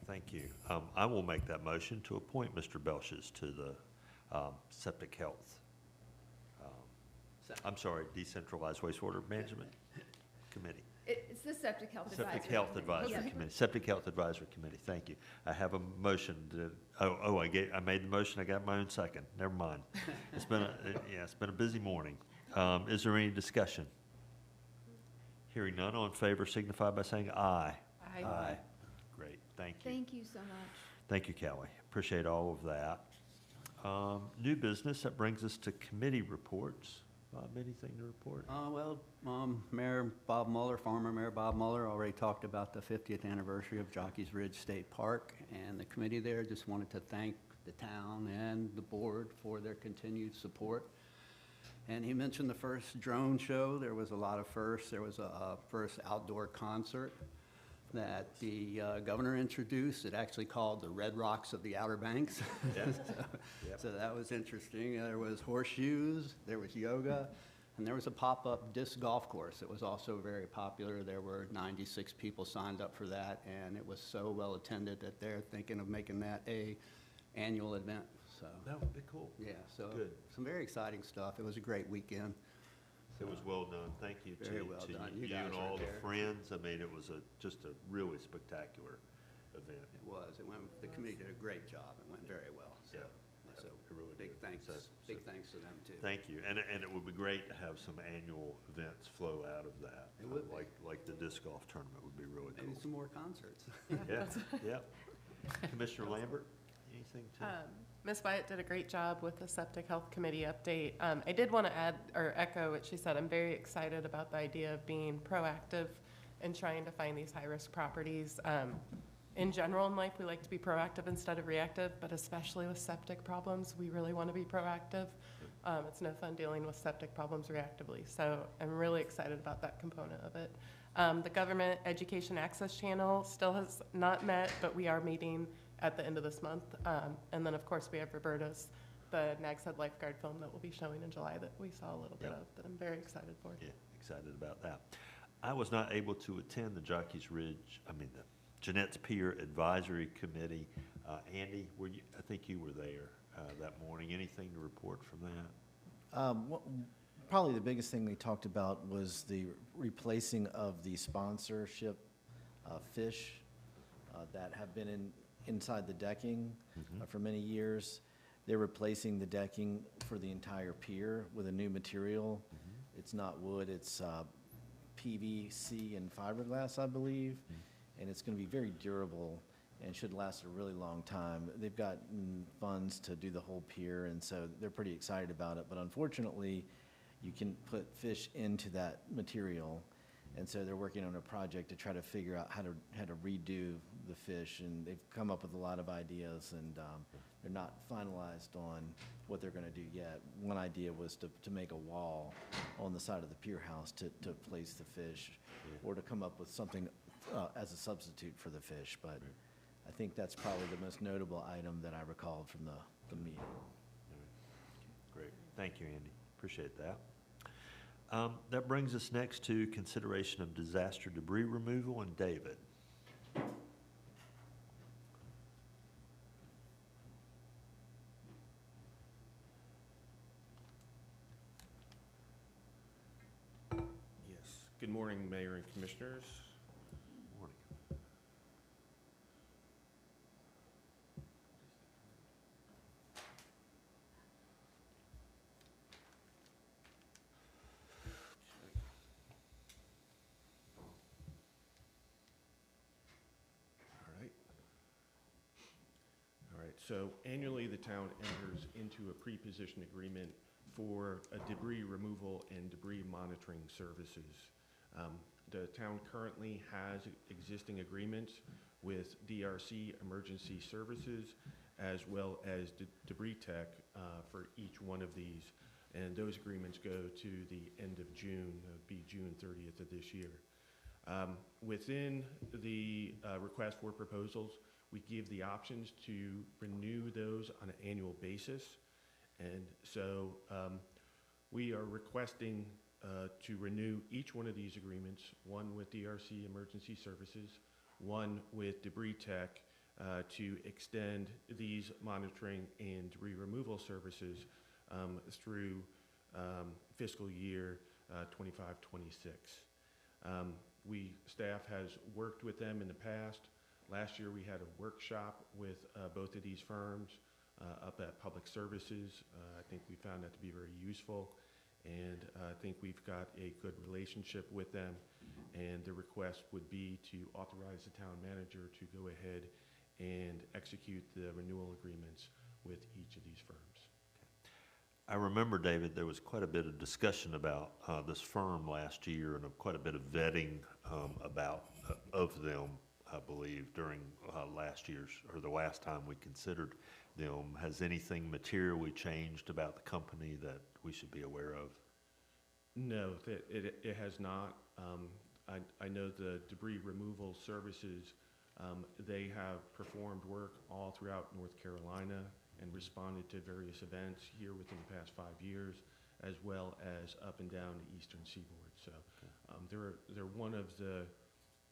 Thank you. I will make that motion to appoint Mr. Belches to the Septic Health, I'm sorry, Decentralized Wastewater Management Committee. It's the Septic Health Advisory Septic Health Committee. Advisory Committee. Septic Health Advisory Committee. Thank you. I have a motion. I made the motion. I got my own second. Never mind. It's been a busy morning. Is there any discussion? Hearing none, all in favor signify by saying aye. Aye. Aye. Great. Thank you. Thank you so much. Thank you, Kelly. Appreciate all of that. New business, that brings us to committee reports. Bob, anything to report? Mayor Bob Mueller, former Mayor Bob Mueller, already talked about the 50th anniversary of Jockey's Ridge State Park, and the committee there just wanted to thank the town and the board for their continued support. And he mentioned the first drone show. There was a lot of firsts. There was a first outdoor concert that the governor introduced. It actually called the Red Rocks of the Outer Banks. Yeah. So that was interesting. There was horseshoes, there was yoga, and there was a pop-up disc golf course that was also very popular. There were 96 people signed up for that, and it was so well attended that they're thinking of making that a annual event. So That would be cool. yeah, so Good. some very exciting stuff. It was a great weekend. It was well done. Thank you to, Very well to done. you You guys and were all the there. friends. I mean, it was just a really spectacular event. It was. It went. The committee did a great job. It went very well. So, Yeah, so it really big did. thanks. So Big thanks to them too. Thank you. And it would be great to have some annual events flow out of that. It would be. Like the disc golf tournament would be really Maybe cool. some more concerts. Yeah, yeah. Commissioner Lambert, anything to? Ms. Wyatt did a great job with the Septic Health Committee update. I did want to add or echo what she said. I'm very excited about the idea of being proactive and trying to find these high-risk properties. In general in life, we like to be proactive instead of reactive, but especially with septic problems, we really want to be proactive. It's no fun dealing with septic problems reactively, so I'm really excited about that component of it. The Government Education Access Channel still has not met, but we are meeting at the end of this month. And then, of course, we have Roberta's, the Nags Head Lifeguard film that will be showing in July that we saw a little bit of that I'm very excited for. Yeah, excited about that. I was not able to attend the the Jeanette's Pier Advisory Committee. Andy, I think you were there that morning. Anything to report from that? Probably the biggest thing they talked about was the replacing of the sponsorship fish that have been inside the decking for many years. They're replacing the decking for the entire pier with a new material. It's not wood, it's PVC and fiberglass, I believe, and it's going to be very durable and should last a really long time. They've got funds to do the whole pier, and so they're pretty excited about it. But unfortunately, you can put fish into that material, and so they're working on a project to try to figure out how to redo the fish, and they've come up with a lot of ideas, and they're not finalized on what they're going to do yet. One idea was to make a wall on the side of the pier house to place the fish, or to come up with something as a substitute for the fish. But I think that's probably the most notable item that I recalled from the meeting. Great. Thank you, Andy. Appreciate that. That brings us next to consideration of disaster debris removal, and David. Yes. Good morning, Mayor and Commissioners. Morning. All right, so annually the town enters into a pre-position agreement for a debris removal and debris monitoring services. The town currently has existing agreements with DRC Emergency Services as well as Debris Tech for each one of these. And those agreements go to the end of June, be June 30th of this year. Within the request for proposals, we give the options to renew those on an annual basis. And so we are requesting to renew each one of these agreements, one with DRC Emergency Services, one with Debris Tech, to extend these monitoring and debris removal services through fiscal year 25-26. Staff has worked with them in the past. Last year we had a workshop with both of these firms up at Public Services. I think we found that to be very useful, and I think we've got a good relationship with them, and the request would be to authorize the town manager to go ahead and execute the renewal agreements with each of these firms. I remember, David, there was quite a bit of discussion about this firm last year, and quite a bit of vetting of them, I believe, during last year's, or the last time we considered them. Has anything materially changed about the company that we should be aware of? No, it has not. I know the debris removal services, they have performed work all throughout North Carolina and responded to various events here within the past 5 years, as well as up and down the eastern seaboard. So they're one of the,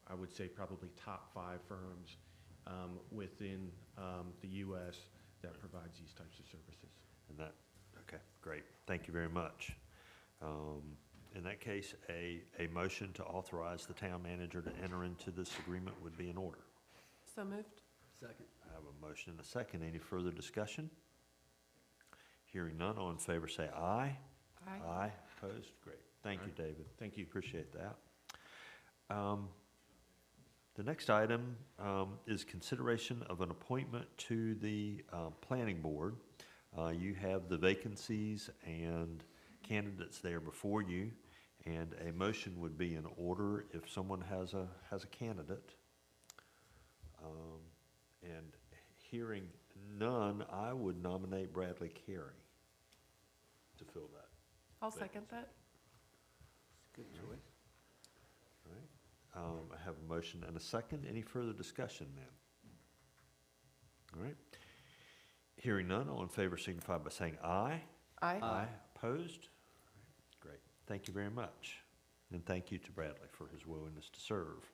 I would say, probably top 5 firms within the U.S. that provides these types of services. Okay, great. Thank you very much. In that case, a motion to authorize the town manager to enter into this agreement would be in order. So moved. Second. I have a motion and a second. Any further discussion? Hearing none, all in favor say aye. Aye. Aye. Opposed? Great. Thank you, David. Thank you. Appreciate that. The next item is consideration of an appointment to the planning board. You have the vacancies and candidates there before you, and a motion would be in order if someone has a candidate. And hearing none, I would nominate Bradley Carey to fill that. I'll second that. Good choice. All right. I have a motion and a second. Any further discussion then? All right. Hearing none, all in favor signify by saying aye. Aye. Aye. Opposed? Great. Thank you very much. And thank you to Bradley for his willingness to serve.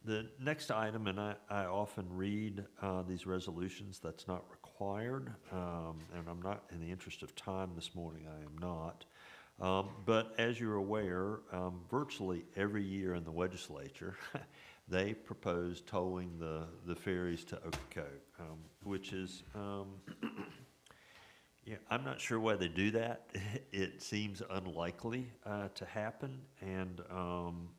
The next item, and I often read these resolutions, that's not required, and I'm not, in the interest of time this morning, I am not. But as you're aware, virtually every year in the legislature, they propose tolling the ferries to Ocracoke, which is, yeah, I'm not sure why they do that. It seems unlikely to happen, and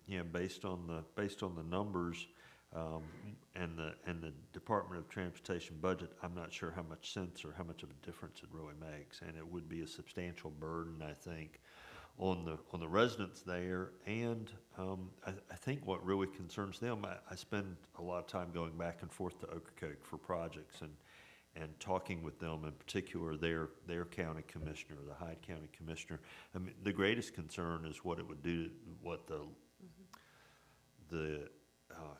you know, based on the numbers and the Department of Transportation budget, I'm not sure how much sense or how much of a difference it really makes, and it would be a substantial burden, I think, on the residents there. And I think what really concerns them, I spend a lot of time going back and forth to Ocracoke for projects and talking with them, in particular their county commissioner, the Hyde County commissioner. I mean, the greatest concern is what it would do, what the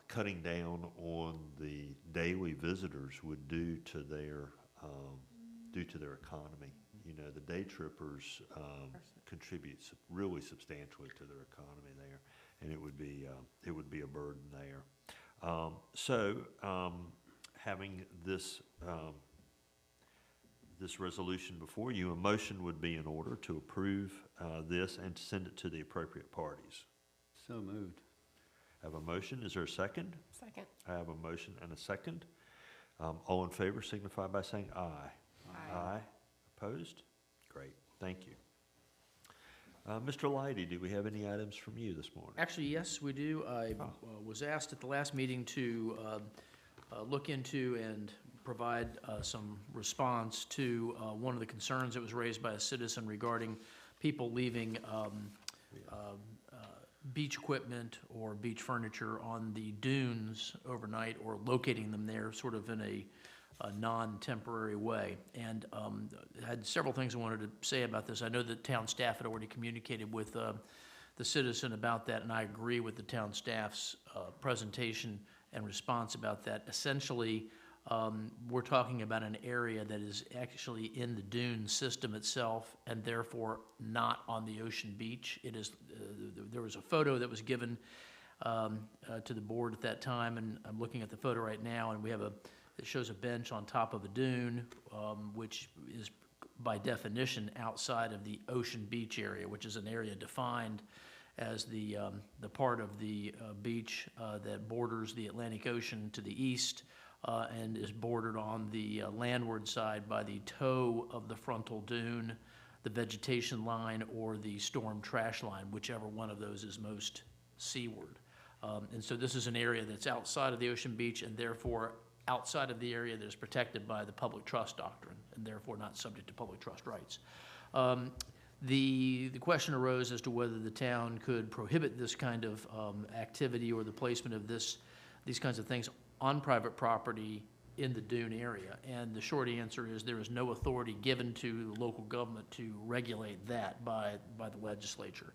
cutting down on the daily visitors would do to their economy. You know, the day trippers contribute really substantially to their economy there, and it would be a burden there. Having this this resolution before you, a motion would be in order to approve this and to send it to the appropriate parties. So moved. I have a motion. Is there a second? Second. I have a motion and a second. All in favor signify by saying aye. Aye. Aye. Opposed? Great. Thank you. Mr. Leidy, do we have any items from you this morning? Actually, yes, we do. I was asked at the last meeting to look into and provide some response to one of the concerns that was raised by a citizen regarding people leaving beach equipment or beach furniture on the dunes overnight, or locating them there sort of in a non-temporary way. And I had several things I wanted to say about this. I know that town staff had already communicated with the citizen about that, and I agree with the town staff's presentation and response about that. Essentially, we're talking about an area that is actually in the dune system itself, and therefore not on the ocean beach. It is. There was a photo that was given to the board at that time, and I'm looking at the photo right now, and we have it shows a bench on top of a dune, which is by definition outside of the ocean beach area, which is an area defined as the part of the beach that borders the Atlantic Ocean to the east, and is bordered on the landward side by the toe of the frontal dune, the vegetation line, or the storm trash line, whichever one of those is most seaward. And so this is an area that's outside of the ocean beach, and therefore outside of the area that is protected by the public trust doctrine, and therefore not subject to public trust rights. The question arose as to whether the town could prohibit this kind of activity or the placement of these kinds of things on private property in the dune area. And the short answer is there is no authority given to the local government to regulate that by the legislature.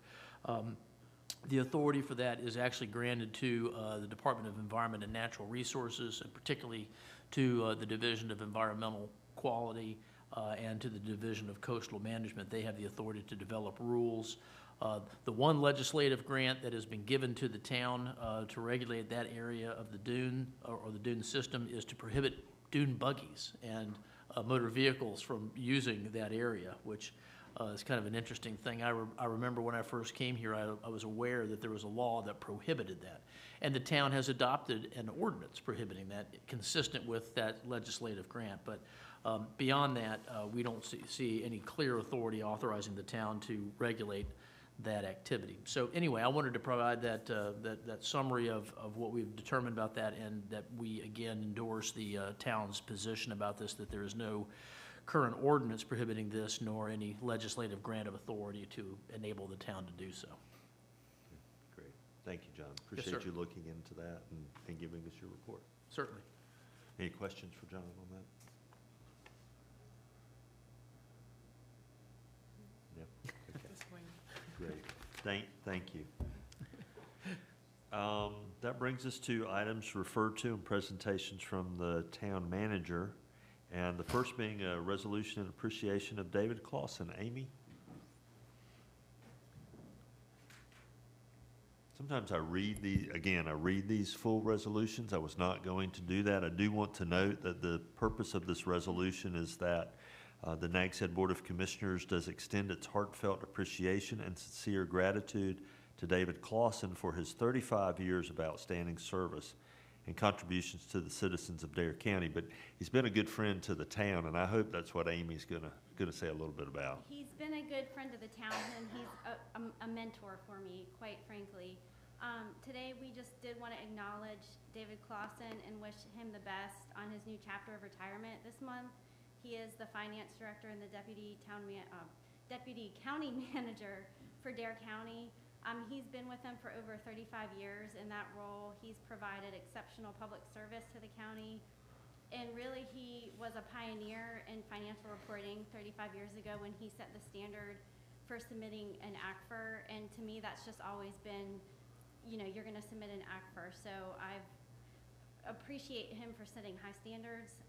The authority for that is actually granted to the Department of Environment and Natural Resources, and particularly to the Division of Environmental Quality and to the Division of Coastal Management. They have the authority to develop rules. The one legislative grant that has been given to the town to regulate that area of the dune or the dune system is to prohibit dune buggies and motor vehicles from using that area, which is kind of an interesting thing. I remember when I first came here, I was aware that there was a law that prohibited that. And the town has adopted an ordinance prohibiting that, consistent with that legislative grant. But beyond that, we don't see any clear authority authorizing the town to regulate that activity. So anyway, I wanted to provide that summary of what we've determined about that, and that we again endorse the town's position about this, that there is no current ordinance prohibiting this, nor any legislative grant of authority to enable the town to do so. Great. Thank you, John. Yes, Appreciate sir. you looking into that and giving us your report. Certainly. Any questions for John on that? Yeah. Okay. Great. Thank you. That brings us to items referred to and presentations from the town manager. And the first being a resolution in appreciation of David Clausen. Amy? Sometimes I read these full resolutions. I was not going to do that. I do want to note that the purpose of this resolution is that the Nags Head Board of Commissioners does extend its heartfelt appreciation and sincere gratitude to David Clausen for his 35 years of outstanding service and contributions to the citizens of Dare County. But he's been a good friend to the town, and I hope that's what Amy's gonna say a little bit about. He's been a good friend of the town, and he's a mentor for me, quite frankly. Today, we just did want to acknowledge David Clausen and wish him the best on his new chapter of retirement this month. He is the finance director and the deputy county manager for Dare County. He's been with them for over 35 years in that role. He's provided exceptional public service to the county. And really, he was a pioneer in financial reporting 35 years ago when he set the standard for submitting an ACFR. And to me, that's just always been, you're going to submit an ACFR. So I appreciate him for setting high standards.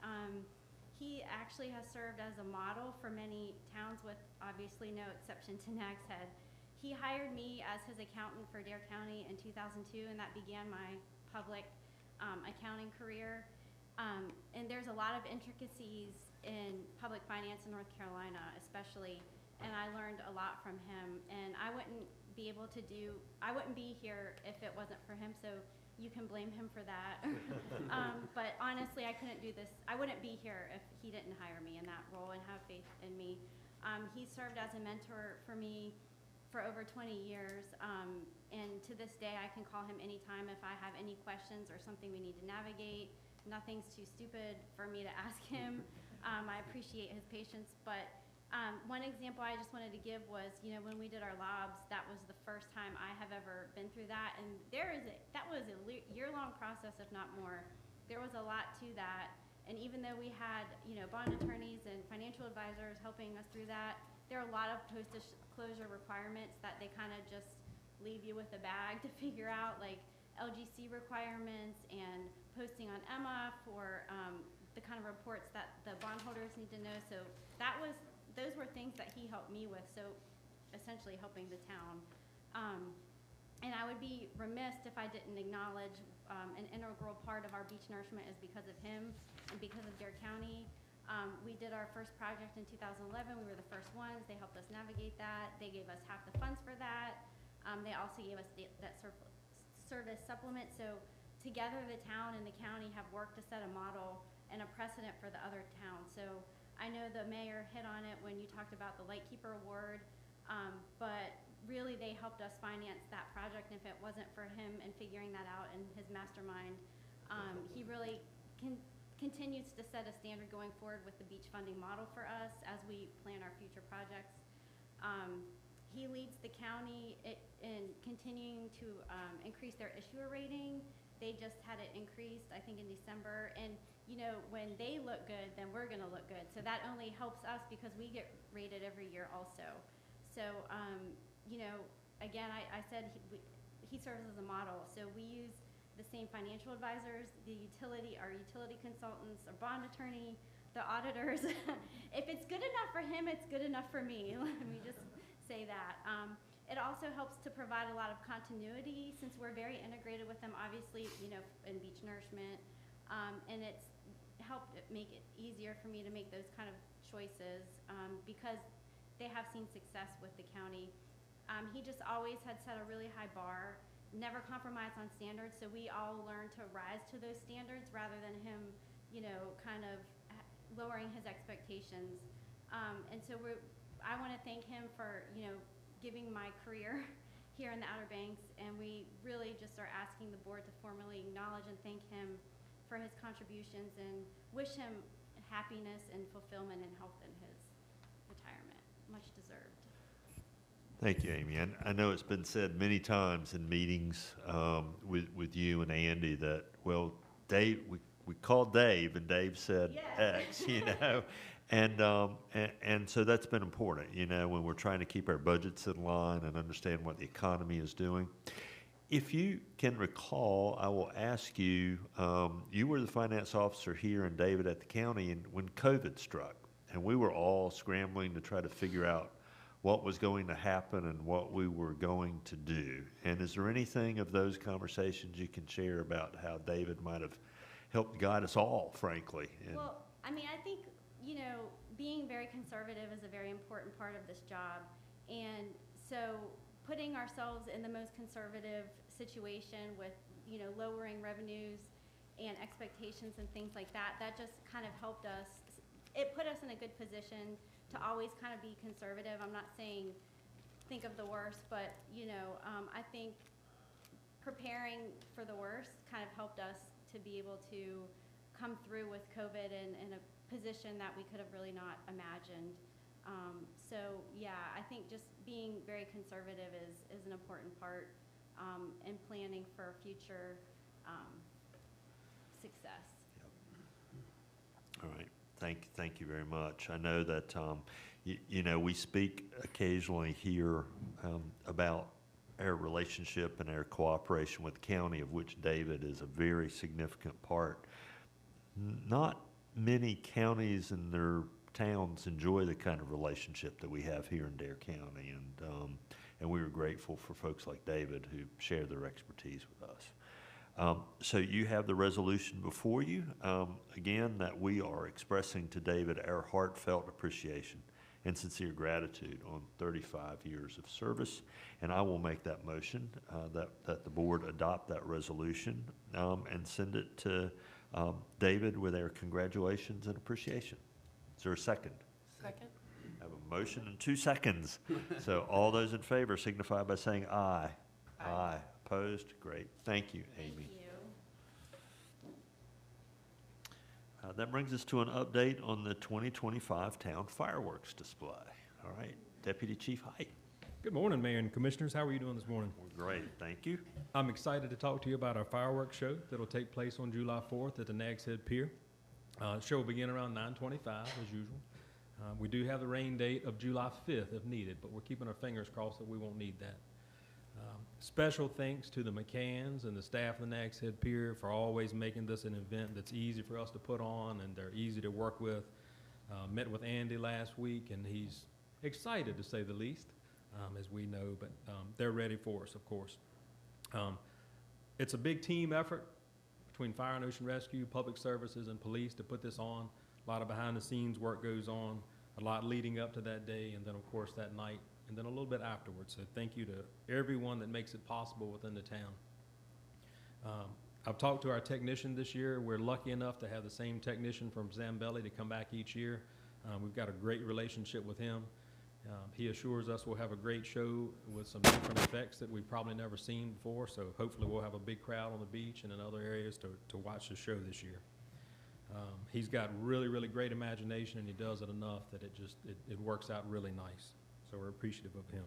He actually has served as a model for many towns, with obviously no exception to Nags Head. He hired me as his accountant for Dare County in 2002, and that began my public accounting career. And there's a lot of intricacies in public finance in North Carolina, especially, and I learned a lot from him. And I wouldn't be here if it wasn't for him, so you can blame him for that. But honestly, I couldn't do this. I wouldn't be here if he didn't hire me in that role and have faith in me. He served as a mentor for me for over 20 years, and to this day I can call him anytime if I have any questions or something we need to navigate. Nothing's too stupid for me to ask him. I appreciate his patience, but one example I just wanted to give was, when we did our lobs, that was the first time I have ever been through that, and that was a year-long process, if not more. There was a lot to that, and even though we had, bond attorneys and financial advisors helping us through that, there are a lot of post-disclosure requirements that they kind of just leave you with a bag to figure out, like LGC requirements and posting on Emma for the kind of reports that the bondholders need to know. So those were things that he helped me with, so essentially helping the town. And I would be remiss if I didn't acknowledge an integral part of our beach nourishment is because of him and because of Dare County. We did our first project in 2011. We were the first ones. They helped us navigate that. They gave us half the funds for that. They also gave us that service supplement. So together, the town and the county have worked to set a model and a precedent for the other towns. So I know the mayor hit on it when you talked about the Lightkeeper Award, but really they helped us finance that project. And if it wasn't for him and figuring that out and his mastermind, he really continues to set a standard going forward with the beach funding model for us as we plan our future projects. He leads the county in continuing to increase their issuer rating. They just had it increased, I think, in December. And when they look good, then we're going to look good. So that only helps us because we get rated every year also. So, again, I said he serves as a model. So we use the same financial advisors, our utility consultants, our bond attorney, the auditors. If it's good enough for him, it's good enough for me. Let me just say that. It also helps to provide a lot of continuity since we're very integrated with them, obviously, in beach nourishment. And it's helped make it easier for me to make those kind of choices because they have seen success with the county. He just always had set a really high bar, never compromised on standards, so we all learned to rise to those standards rather than him, kind of lowering his expectations. And so I want to thank him for, giving my career here in the Outer Banks, and we really just are asking the board to formally acknowledge and thank him for his contributions and wish him happiness and fulfillment and health in his retirement. Much deserved. Thank you, Amy. And I know it's been said many times in meetings with you and Andy that, well, Dave, we called Dave, and Dave said X, you know. And so that's been important, you know, when we're trying to keep our budgets in line and understand what the economy is doing. If you can recall, I will ask you, you were the finance officer here and David at the county and when COVID struck, and we were all scrambling to try to figure out what was going to happen and what we were going to do. And is there anything of those conversations you can share about how David might have helped guide us all, frankly? Well, I mean, I think, you know, being very conservative is a very important part of this job. And so putting ourselves in the most conservative situation with, you know, lowering revenues and expectations and things like that, that just kind of helped us. It put us in a good position to always kind of be conservative. I'm not saying think of the worst, but, you know, I think preparing for the worst kind of helped us to be able to come through with COVID in a position that we could have really not imagined. So yeah, I think just being very conservative is an important part in planning for future success. All right. Thank you very much. I know that, you know, we speak occasionally here about our relationship and our cooperation with the county, of which David is a very significant part. Not many counties and their towns enjoy the kind of relationship that we have here in Dare County, and we were grateful for folks like David who share their expertise with us. So you have the resolution before you, again, that we are expressing to David our heartfelt appreciation and sincere gratitude on 35 years of service. And I will make that motion that the board adopt that resolution and send it to David with our congratulations and appreciation. Is there a second? Second. I have a motion in 2 seconds. So all those in favor signify by saying aye. Aye. Opposed? Great. Thank you, Amy. Thank you. That brings us to an update on the 2025 town fireworks display. All right, Deputy Chief Height. Good morning, Mayor and Commissioners. How are you doing this morning? We're great, thank you. I'm excited to talk to you about our fireworks show that'll take place on July 4th at the Nags Pier. The show will begin around 9:25 as usual. We do have the rain date of July 5th if needed, but we're keeping our fingers crossed that we won't need that. Special thanks to the McCanns and the staff of the Nags Head Pier for always making this an event that's easy for us to put on and they're easy to work with. Met with Andy last week and he's excited to say the least, as we know, but they're ready for us, of course. It's a big team effort between Fire and Ocean Rescue, Public Services, and Police to put this on. A lot of behind the scenes work goes on, a lot leading up to that day, and then of course that night, and then a little bit afterwards. So thank you to everyone that makes it possible within the town. I've talked to our technician this year. We're lucky enough to have the same technician from Zambelli to come back each year. We've got a great relationship with him. He assures us we'll have a great show with some different effects that we've probably never seen before. So hopefully we'll have a big crowd on the beach and in other areas to watch the show this year. He's got really, really great imagination and he does it enough that it works out really nice. So we're appreciative of him.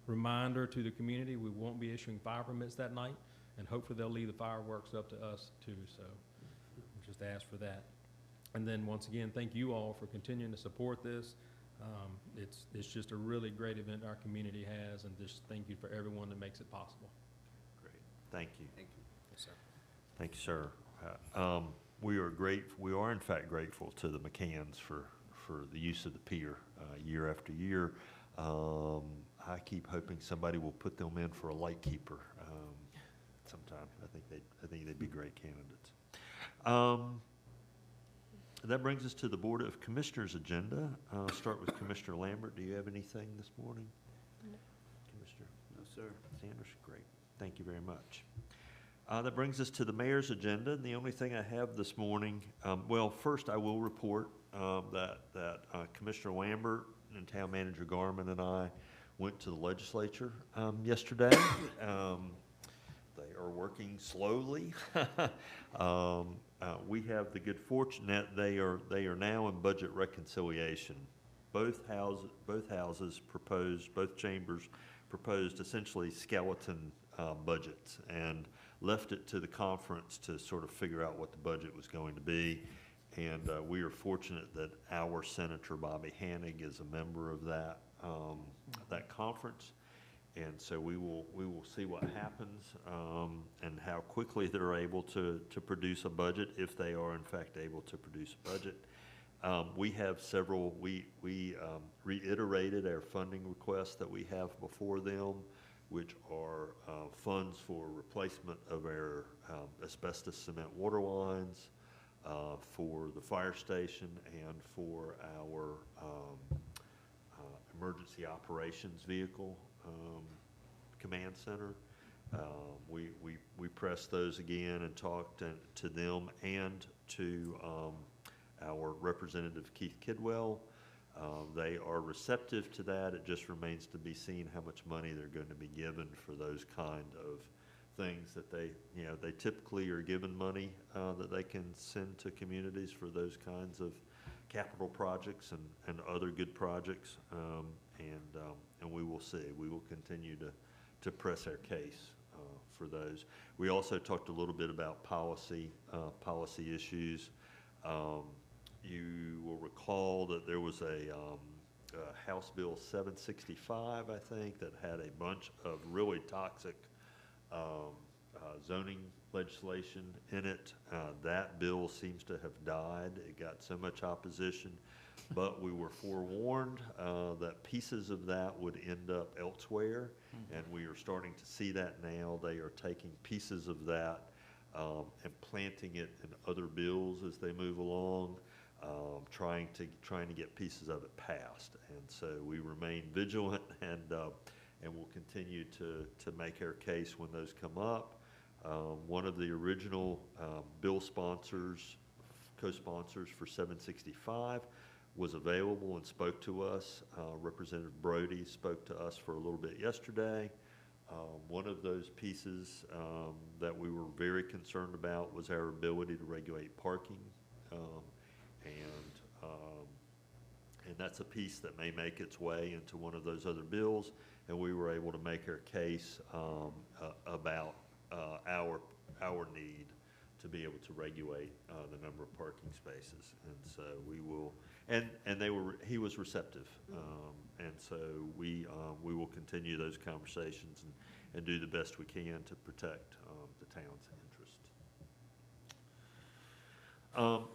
Reminder to the community, we won't be issuing fire permits that night, and hopefully they'll leave the fireworks up to us too, so just ask for that. And then once again, thank you all for continuing to support this. It's just a really great event our community has, and just thank you for everyone that makes it possible. Great, thank you. Thank you. Yes, sir. Thank you, sir. We are in fact grateful to the McCanns for the use of the pier year after year. I keep hoping somebody will put them in for a Lightkeeper sometime. I think they'd be great candidates. That brings us to the Board of Commissioners agenda. I'll start with Commissioner Lambert. Do you have anything this morning? No. Commissioner? No, sir. Sanders? Great. Thank you very much. That brings us to the mayor's agenda. And the only thing I have this morning, well, first I will report that Commissioner Lambert and Town Manager Garman and I went to the legislature yesterday. They are working slowly. We have the good fortune that they are now in budget reconciliation. Both houses proposed, both chambers proposed essentially skeleton budgets and left it to the conference to sort of figure out what the budget was going to be. And we are fortunate that our Senator Bobby Hanig is a member of that that conference. And so we will see what happens and how quickly they're able to produce a budget, if they are in fact able to produce a budget. We have several, we reiterated our funding requests that we have before them, which are funds for replacement of our asbestos cement water lines, for the fire station, and for our emergency operations vehicle command center. We pressed those again and talked to them and to our representative Keith Kidwell. They are receptive to that. It just remains to be seen how much money they're going to be given for those kind of things that they typically are given money that they can send to communities for those kinds of capital projects and other good projects. And we will see. We will continue to press our case for those. We also talked a little bit about policy issues. You will recall that there was a House Bill 765, I think, that had a bunch of really toxic zoning legislation in it. That bill seems to have died. It got so much opposition, but we were forewarned that pieces of that would end up elsewhere, and we are starting to see that now. They are taking pieces of that and planting it in other bills as they move along, trying to get pieces of it passed. And so we remain vigilant and we'll continue to make our case when those come up. One of the original bill sponsors, co-sponsors for 765 was available and spoke to us. Representative Brody spoke to us for a little bit yesterday. One of those pieces that we were very concerned about was our ability to regulate parking. And that's a piece that may make its way into one of those other bills, and we were able to make our case about our need to be able to regulate the number of parking spaces. And so we will, he was receptive, and so we will continue those conversations and do the best we can to protect the town's interest.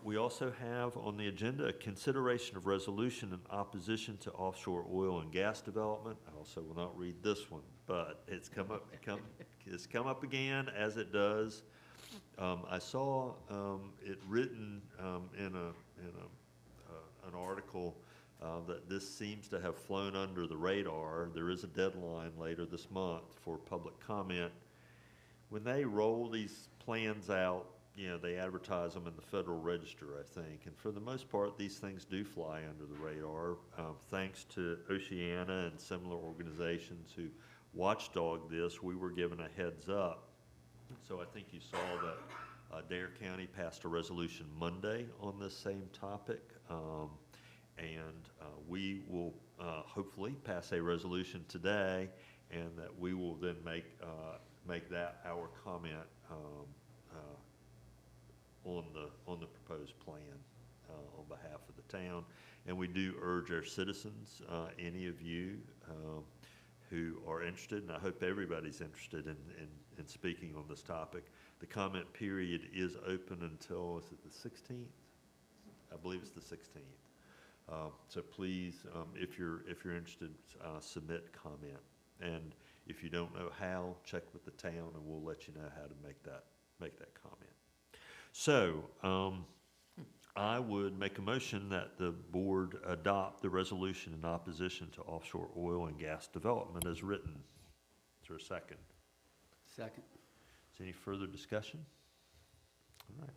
We also have on the agenda a consideration of resolution in opposition to offshore oil and gas development. I also will not read this one, but it's come up again, as it does. I saw it written in an article that this seems to have flown under the radar. There is a deadline later this month for public comment. When they roll these plans out, they advertise them in the Federal Register, I think. And for the most part, these things do fly under the radar, thanks to Oceana and similar organizations who watchdog this. We were given a heads up. So I think you saw that Dare County passed a resolution Monday on this same topic. And we will hopefully pass a resolution today, and that we will then make that our comment on the proposed plan on behalf of the town. And we do urge our citizens, any of you who are interested, and I hope everybody's interested in speaking on this topic. The comment period is open until, is it the 16th? I believe it's the 16th. So please, if you're interested, submit comment. And if you don't know how, check with the town, and we'll let you know how to make that comment. So I would make a motion that the board adopt the resolution in opposition to offshore oil and gas development as written. Is there a second? Second. Is there any further discussion? All right.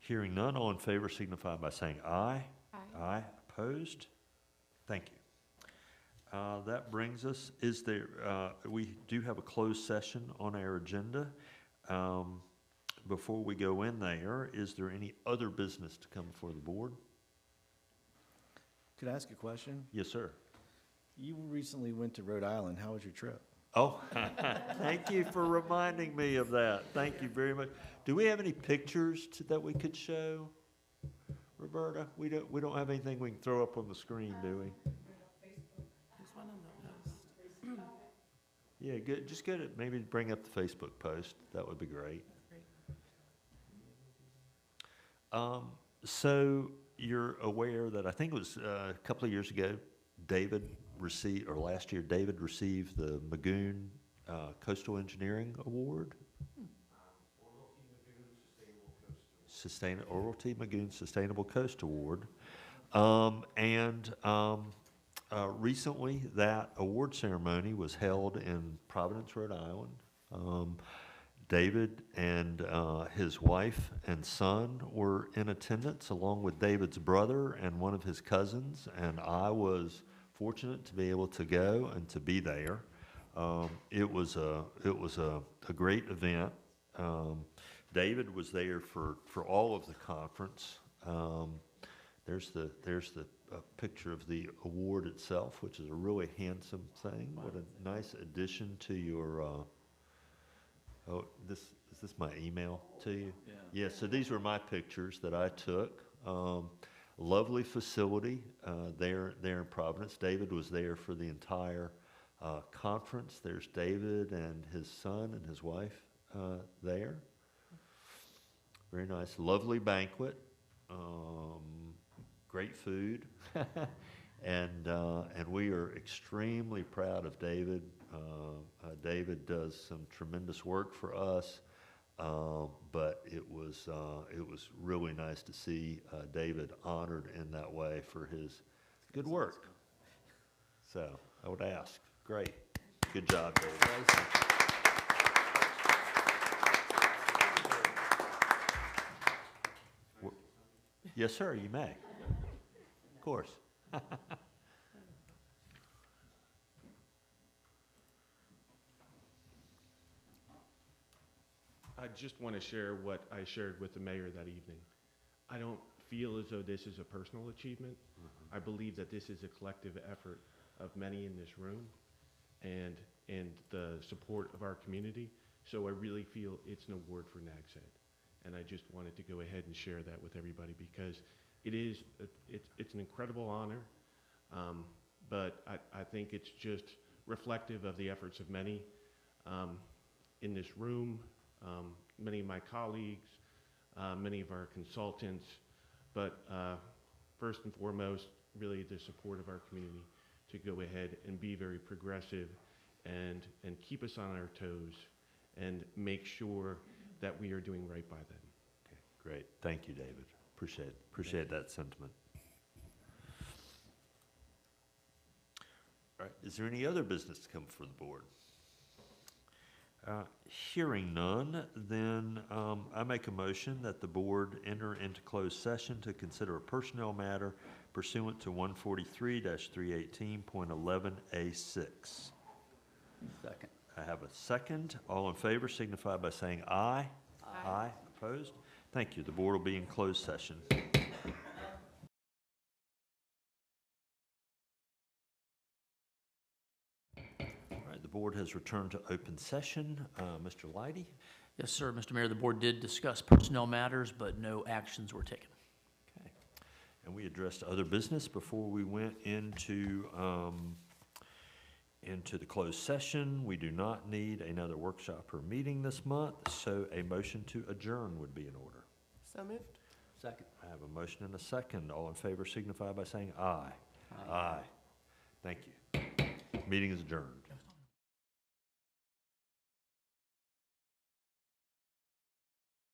Hearing none, all in favor signify by saying aye. Aye. Aye. Opposed? Thank you. That brings us, we do have a closed session on our agenda. Before we go in there, is there any other business to come before the board? Could I ask a question? Yes, sir. You recently went to Rhode Island. How was your trip? Oh, thank you for reminding me of that. Thank you very much. Do we have any pictures that we could show, Roberta? We don't have anything we can throw up on the screen, do we? There's one on the post. Yeah, good. Just go to maybe bring up the Facebook post. That would be great. So you're aware that I think it was a couple of years ago, last year, David received the Magoon Coastal Engineering Award. Oral-T Magoon Sustainable Coast Award. Recently, that award ceremony was held in Providence, Rhode Island. David and his wife and son were in attendance, along with David's brother and one of his cousins, and I was fortunate to be able to go and to be there. It was a great event. David was there for all of the conference. There's the picture of the award itself, which is a really handsome thing. What a nice addition to your. Is this my email to you? Yeah. So these were my pictures that I took. Lovely facility there in Providence. David was there for the entire conference. There's David and his son and his wife there. Very nice, lovely banquet. Great food, and we are extremely proud of David. David does some tremendous work for us, but it was really nice to see David honored in that way for his good work. So I would ask, great, good job, David. Yes, sir, you may. Of course. I just want to share what I shared with the mayor that evening. I don't feel as though this is a personal achievement. I believe that this is a collective effort of many in this room and the support of our community. So I really feel it's an award for Nags Head. And I just wanted to go ahead and share that with everybody because it's an incredible honor, but I think it's just reflective of the efforts of many in this room, many of my colleagues, many of our consultants, but first and foremost, really the support of our community to go ahead and be very progressive and keep us on our toes and make sure that we are doing right by them. Okay, great. Thank you, David. Appreciate that sentiment. All right. Is there any other business to come before the board? Hearing none, then I make a motion that the board enter into closed session to consider a personnel matter pursuant to 143-318.11A6. Second. I have a second. All in favor signify by saying aye. Aye. Opposed? Thank you. The board will be in closed session. All right, the board has returned to open session. Mr. Leidy? Yes, sir. Mr. Mayor, the board did discuss personnel matters, but no actions were taken. Okay. And we addressed other business before we went into the closed session. We do not need another workshop or meeting this month, so a motion to adjourn would be in order. So moved. Second. I have a motion and a second. All in favor signify by saying aye. Aye. Thank you. Meeting is adjourned.